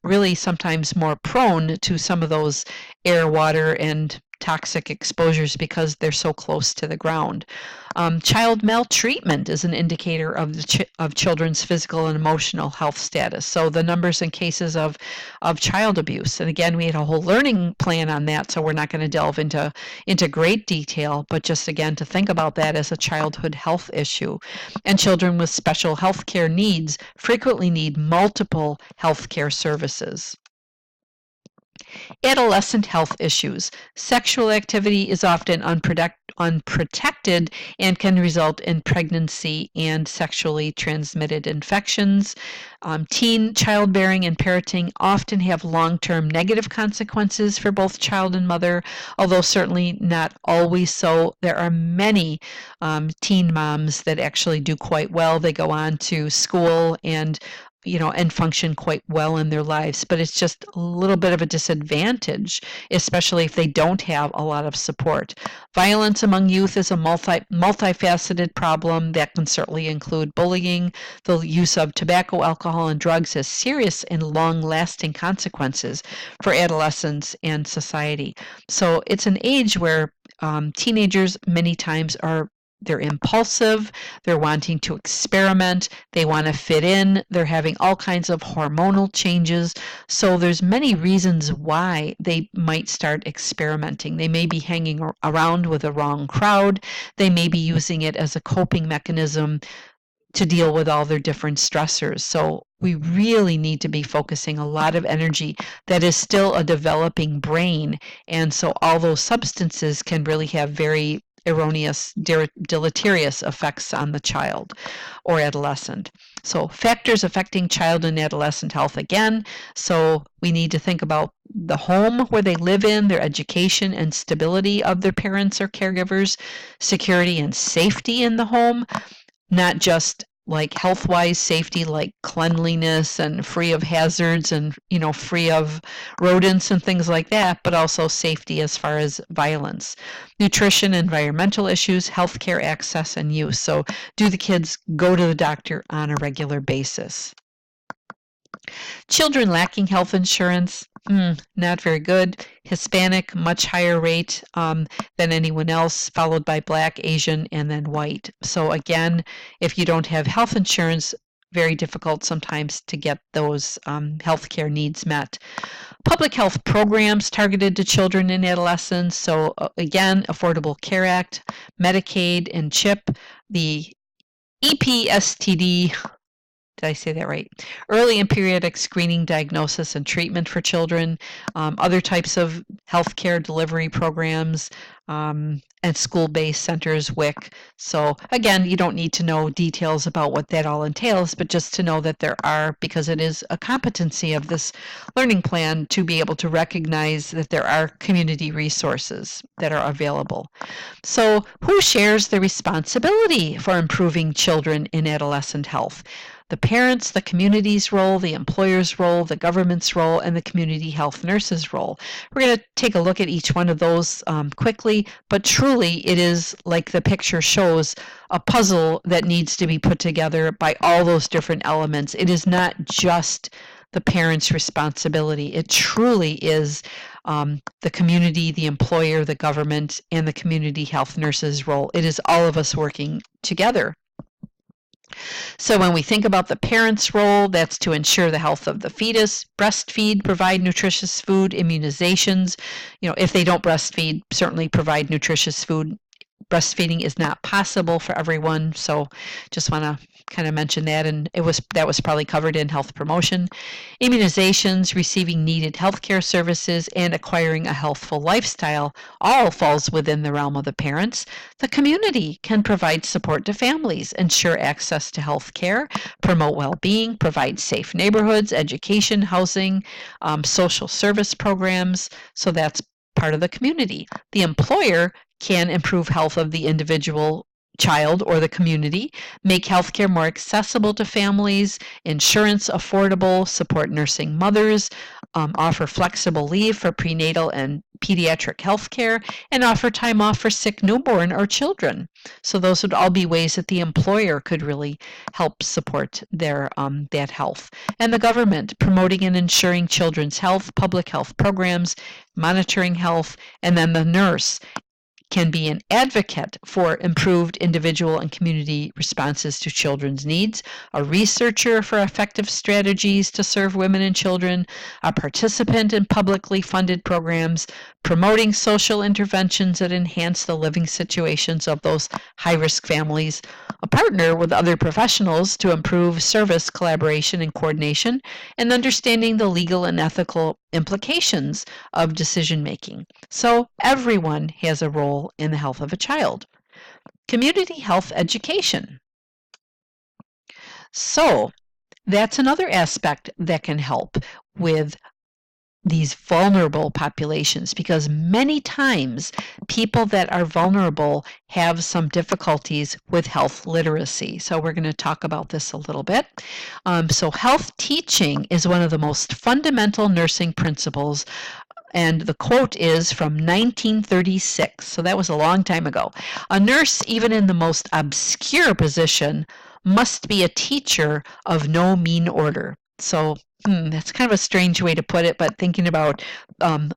really sometimes more prone to some of those air, water, and toxic exposures because they're so close to the ground. Child maltreatment is an indicator of of children's physical and emotional health status. So the numbers and cases of child abuse. And again, we had a whole learning plan on that, so we're not going to delve into great detail, but just again to think about that as a childhood health issue. And children with special health care needs frequently need multiple health care services. Adolescent health issues. Sexual activity is often unprotected and can result in pregnancy and sexually transmitted infections. Teen childbearing and parenting often have long-term negative consequences for both child and mother, although certainly not always so. There are many teen moms that actually do quite well. They go on to school and function quite well in their lives, but it's just a little bit of a disadvantage, especially if they don't have a lot of support. Violence among youth is a multifaceted problem that can certainly include bullying. The use of tobacco, alcohol, and drugs has serious and long-lasting consequences for adolescents and society. So it's an age where teenagers many times they're impulsive, they're wanting to experiment, they want to fit in, they're having all kinds of hormonal changes. So there's many reasons why they might start experimenting. They may be hanging around with the wrong crowd. They may be using it as a coping mechanism to deal with all their different stressors. So we really need to be focusing a lot of energy. That is still a developing brain, and so all those substances can really have very erroneous, deleterious effects on the child or adolescent. So factors affecting child and adolescent health again. So we need to think about the home where they live in, their education and stability of their parents or caregivers, security and safety in the home, not just like health-wise safety, like cleanliness and free of hazards and, free of rodents and things like that, but also safety as far as violence. Nutrition, environmental issues, healthcare access and use. So do the kids go to the doctor on a regular basis? Children lacking health insurance, not very good. Hispanic, much higher rate than anyone else, followed by Black, Asian, and then white. So again, if you don't have health insurance, very difficult sometimes to get those health care needs met. Public health programs targeted to children and adolescents. So again, Affordable Care Act, Medicaid, and CHIP, the EPSTD. Did I say that right? Early and periodic screening, diagnosis, and treatment for children, other types of healthcare delivery programs, and school-based centers, WIC. So again, you don't need to know details about what that all entails, but just to know that there are, because it is a competency of this learning plan to be able to recognize that there are community resources that are available. So who shares the responsibility for improving children and adolescent health? The parents, the community's role, the employer's role, the government's role, and the community health nurse's role. We're going to take a look at each one of those quickly, but truly it is, like the picture shows, a puzzle that needs to be put together by all those different elements. It is not just the parent's responsibility. It truly is the community, the employer, the government, and the community health nurse's role. It is all of us working together. So when we think about the parent's role, that's to ensure the health of the fetus, breastfeed, provide nutritious food, immunizations. If they don't breastfeed, certainly provide nutritious food. Breastfeeding is not possible for everyone, so just want to kind of mention that, and that was probably covered in health promotion. Immunizations, receiving needed healthcare services, and acquiring a healthful lifestyle all falls within the realm of the parents. The community can provide support to families, ensure access to health care, promote well-being, provide safe neighborhoods, education, housing, social service programs. So that's part of the community. The employer can improve health of the individual child or the community, make healthcare more accessible to families, insurance affordable, support nursing mothers, offer flexible leave for prenatal and pediatric health care, and offer time off for sick newborn or children. So those would all be ways that the employer could really help support their that health. And the government promoting and ensuring children's health, public health programs, monitoring health, and then the nurse can be an advocate for improved individual and community responses to children's needs, a researcher for effective strategies to serve women and children, a participant in publicly funded programs, promoting social interventions that enhance the living situations of those high-risk families, a partner with other professionals to improve service collaboration and coordination, and understanding the legal and ethical implications of decision making. So everyone has a role in the health of a child. Community health education. So that's another aspect that can help with these vulnerable populations, because many times people that are vulnerable have some difficulties with health literacy. So we're going to talk about this a little bit. So health teaching is one of the most fundamental nursing principles, and the quote is from 1936, so that was a long time ago. A nurse, even in the most obscure position, must be a teacher of no mean order. So that's kind of a strange way to put it, but thinking about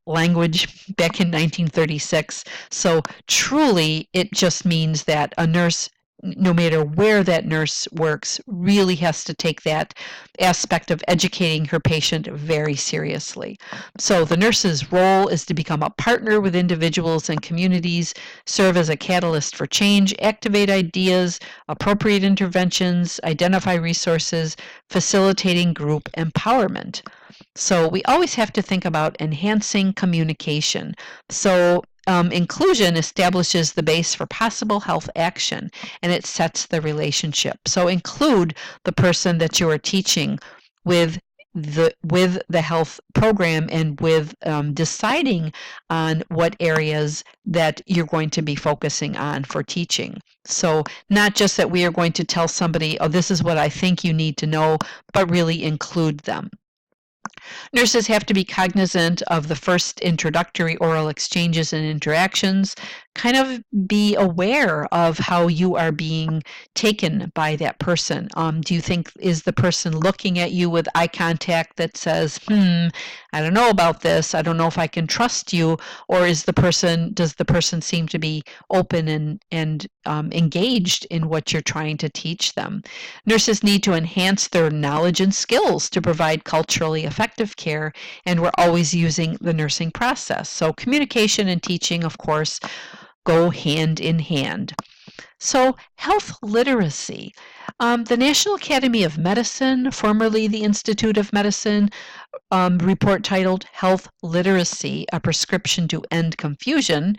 language back in 1936. So truly, it just means that a nurse, no matter where that nurse works, really has to take that aspect of educating her patient very seriously. So the nurse's role is to become a partner with individuals and communities, serve as a catalyst for change, activate ideas, appropriate interventions, identify resources, facilitating group empowerment. So we always have to think about enhancing communication. So inclusion establishes the base for possible health action, and it sets the relationship. So include the person that you are teaching with the health program, and with deciding on what areas that you're going to be focusing on for teaching. So not just that we are going to tell somebody, oh, this is what I think you need to know, but really include them. Nurses have to be cognizant of the first introductory oral exchanges and interactions, kind of be aware of how you are being taken by that person. Do you think, is the person looking at you with eye contact that says, I don't know about this, I don't know if I can trust you, or does the person seem to be open and engaged in what you're trying to teach them? Nurses need to enhance their knowledge and skills to provide culturally effective care, and we're always using the nursing process. So communication and teaching, of course, go hand in hand. So health literacy. The National Academy of Medicine, formerly the Institute of Medicine, report titled Health Literacy, A Prescription to End Confusion,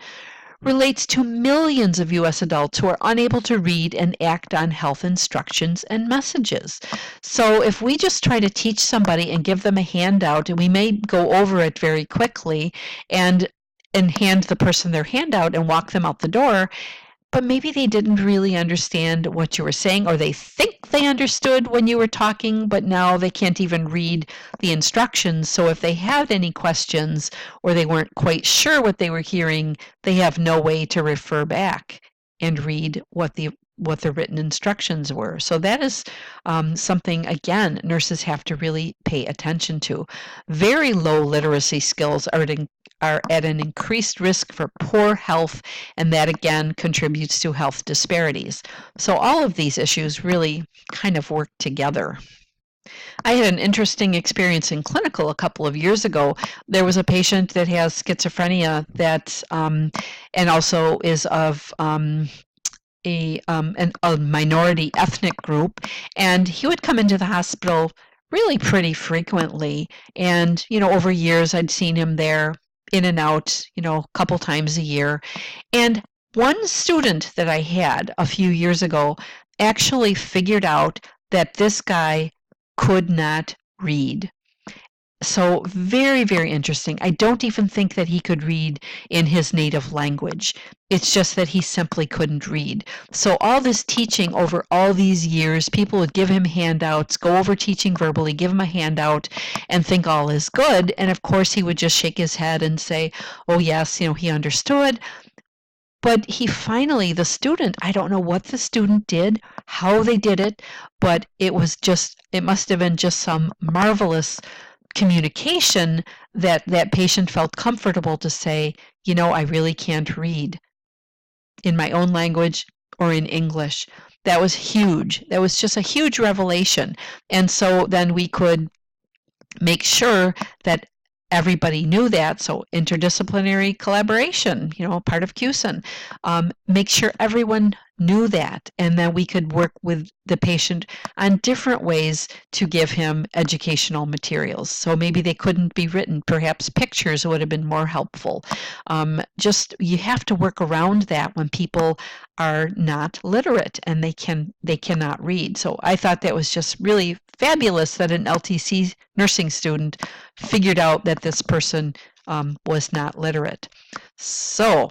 relates to millions of U.S. adults who are unable to read and act on health instructions and messages. So if we just try to teach somebody and give them a handout, and we may go over it very quickly and hand the person their handout and walk them out the door, but maybe they didn't really understand what you were saying, or they think they understood when you were talking, but now they can't even read the instructions. So if they had any questions, or they weren't quite sure what they were hearing, they have no way to refer back and read what the written instructions were. So that is something, again, nurses have to really pay attention to. Very low literacy skills are at an increased risk for poor health, and that again contributes to health disparities. So all of these issues really kind of work together. I had an interesting experience in clinical a couple of years ago. There was a patient that has schizophrenia that and also is of a minority ethnic group, and he would come into the hospital really pretty frequently, and over years I'd seen him there in and out, a couple times a year. And one student that I had a few years ago actually figured out that this guy could not read. So very, very interesting. I don't even think that he could read in his native language. It's just that he simply couldn't read. So all this teaching over all these years, people would give him handouts, go over teaching verbally, give him a handout, and think all is good. And of course, he would just shake his head and say, oh, yes, he understood. But he finally, the student, I don't know what the student did, how they did it, but it must have been just some marvelous communication that that patient felt comfortable to say, I really can't read in my own language or in English. That was huge. That was just a huge revelation. And so then we could make sure that everybody knew that. So interdisciplinary collaboration, part of CUSIN. Make sure everyone knew that, and then we could work with the patient on different ways to give him educational materials. So maybe they couldn't be written. Perhaps pictures would have been more helpful. You have to work around that when people are not literate and they cannot read. So I thought that was just really fabulous that an LTC nursing student figured out that this person was not literate. So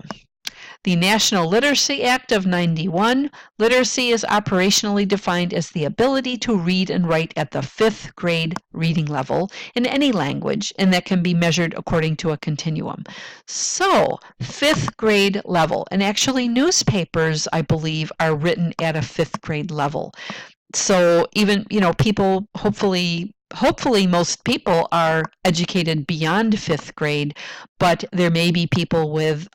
the National Literacy Act of 91, literacy is operationally defined as the ability to read and write at the 5th grade reading level in any language, and that can be measured according to a continuum. So, 5th grade level, and actually newspapers, I believe, are written at a 5th grade level. So even, people, hopefully most people are educated beyond 5th grade, but there may be people with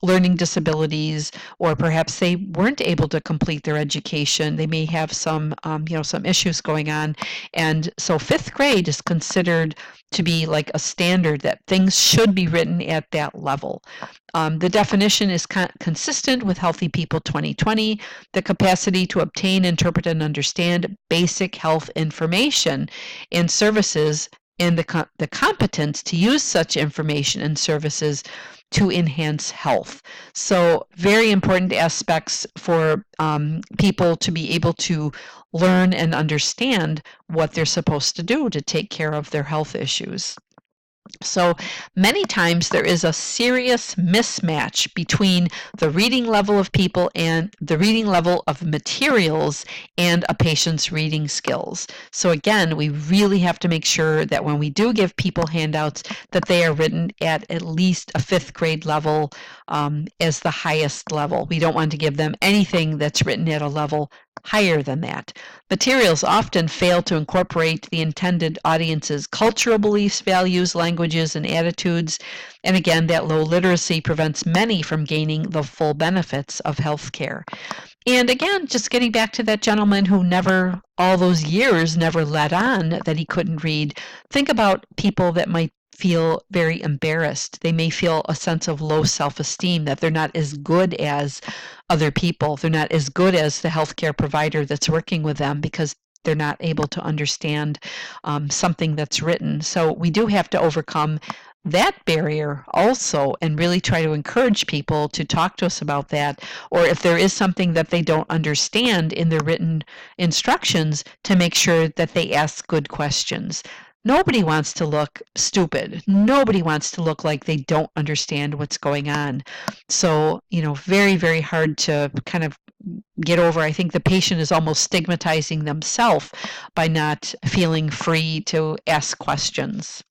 learning disabilities, or perhaps they weren't able to complete their education. They may have some issues going on. And so 5th grade is considered to be like a standard that things should be written at that level. The definition is consistent with Healthy People 2020, the capacity to obtain, interpret, and understand basic health information and services, and the competence to use such information and services to enhance health. So very important aspects for people to be able to learn and understand what they're supposed to do to take care of their health issues. So many times there is a serious mismatch between the reading level of people and the reading level of materials and a patient's reading skills. So again, we really have to make sure that when we do give people handouts, that they are written at least a 5th grade level as the highest level. We don't want to give them anything that's written at a level higher than that. Materials often fail to incorporate the intended audience's cultural beliefs, values, languages, and attitudes. And again, that low literacy prevents many from gaining the full benefits of healthcare. And again, just getting back to that gentleman who all those years never let on that he couldn't read. Think about people that might feel very embarrassed. They may feel a sense of low self-esteem, that they're not as good as other people. They're not as good as the healthcare provider that's working with them because they're not able to understand something that's written. So we do have to overcome that barrier also and really try to encourage people to talk to us about that, or if there is something that they don't understand in their written instructions, to make sure that they ask good questions. Nobody wants to look stupid. Nobody wants to look like they don't understand what's going on. So, very, very hard to kind of get over. I think the patient is almost stigmatizing themselves by not feeling free to ask questions.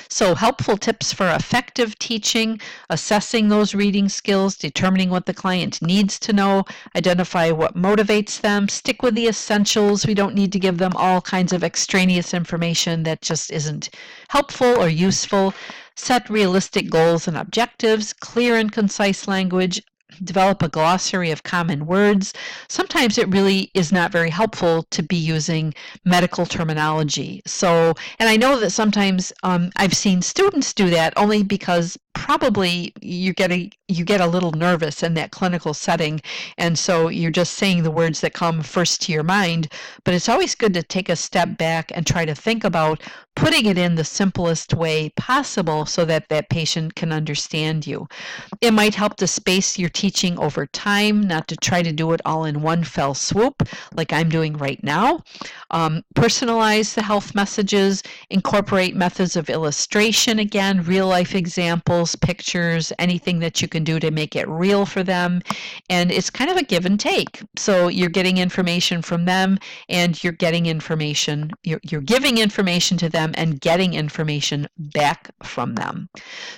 So helpful tips for effective teaching: assessing those reading skills, determining what the client needs to know, identify what motivates them, stick with the essentials. We don't need to give them all kinds of extraneous information that just isn't helpful or useful. Set realistic goals and objectives, clear and concise language, develop a glossary of common words. Sometimes it really is not very helpful to be using medical terminology. So, and I know that sometimes I've seen students do that only because probably you get a little nervous in that clinical setting, and so you're just saying the words that come first to your mind. But it's always good to take a step back and try to think about putting it in the simplest way possible so that that patient can understand you. It might help to space your teaching over time, not to try to do it all in one fell swoop like I'm doing right now. Personalize the health messages, incorporate methods of illustration, again, real life examples, pictures, anything that you can do to make it real for them. And it's kind of a give and take. So you're getting information from them and you're getting information, you're giving information to them and getting information back from them.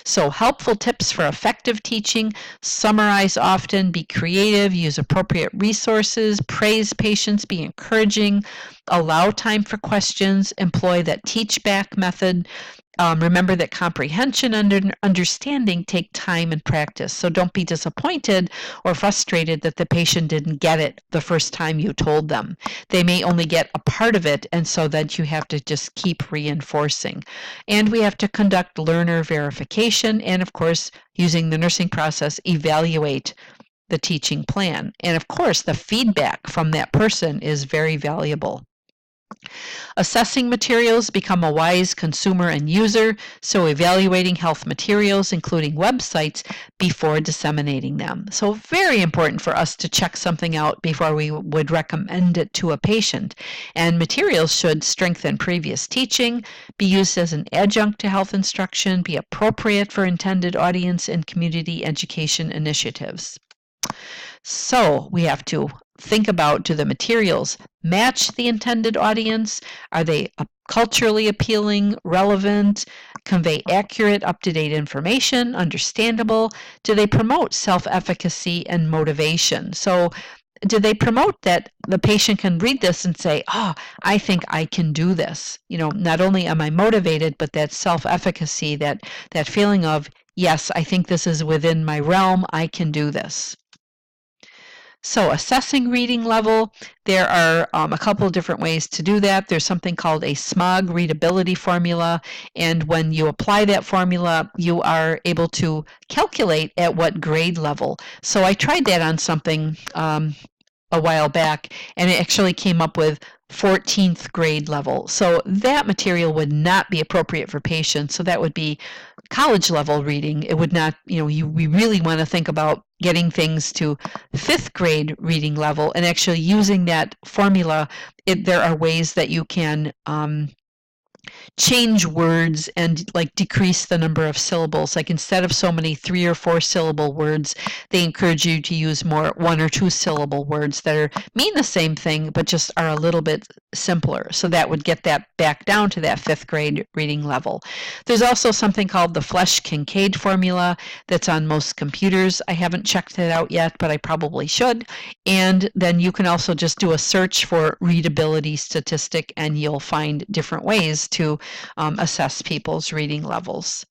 So helpful tips for effective teaching: summarize often, be creative, use appropriate resources, praise patients, be encouraging, allow time for questions, employ that teach back method. Remember that comprehension and understanding take time and practice. So don't be disappointed or frustrated that the patient didn't get it the first time you told them. They may only get a part of it, and so that you have to just keep reinforcing. And we have to conduct learner verification, and of course, using the nursing process, evaluate the teaching plan. And of course, the feedback from that person is very valuable. Assessing materials: become a wise consumer and user, so evaluating health materials, including websites, before disseminating them. So very important for us to check something out before we would recommend it to a patient. And materials should strengthen previous teaching, be used as an adjunct to health instruction, be appropriate for intended audience and community education initiatives. So we have to think about, do the materials match the intended audience? Are they culturally appealing, relevant, convey accurate, up-to-date information, understandable? Do they promote self-efficacy and motivation? So do they promote that the patient can read this and say, oh, I think I can do this? Not only am I motivated, but that self-efficacy, that feeling of, yes, I think this is within my realm, I can do this. So assessing reading level, there are a couple of different ways to do that. There's something called a SMOG readability formula, and when you apply that formula, you are able to calculate at what grade level. So I tried that on something a while back, and it actually came up with 14th grade level. So that material would not be appropriate for patients. So that would be college level reading. It would not, we really want to think about getting things to 5th grade reading level, and actually using that formula. There are ways that you can change words and decrease the number of syllables. Like instead of so many 3 or 4 syllable words, they encourage you to use more 1 or 2 syllable words that mean the same thing but just are a little bit simpler. So that would get that back down to that 5th grade reading level. There's also something called the Flesch-Kincaid formula that's on most computers. I haven't checked it out yet, but I probably should. And then you can also just do a search for readability statistic, and you'll find different ways to assess people's reading levels.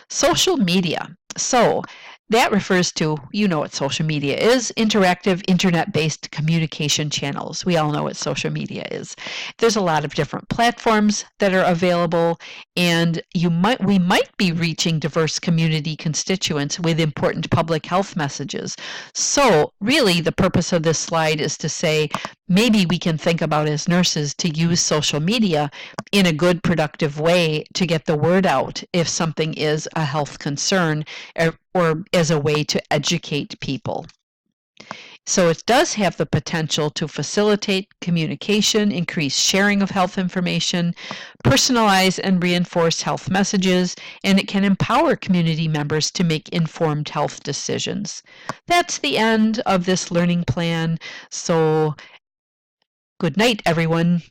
Social media. So that refers to, what social media is: interactive, internet-based communication channels. We all know what social media is. There's a lot of different platforms that are available, and we might be reaching diverse community constituents with important public health messages. So really, the purpose of this slide is to say, maybe we can think about as nurses to use social media in a good, productive way to get the word out if something is a health concern, or as a way to educate people. So it does have the potential to facilitate communication, increase sharing of health information, personalize and reinforce health messages, and it can empower community members to make informed health decisions. That's the end of this learning plan. So good night, everyone.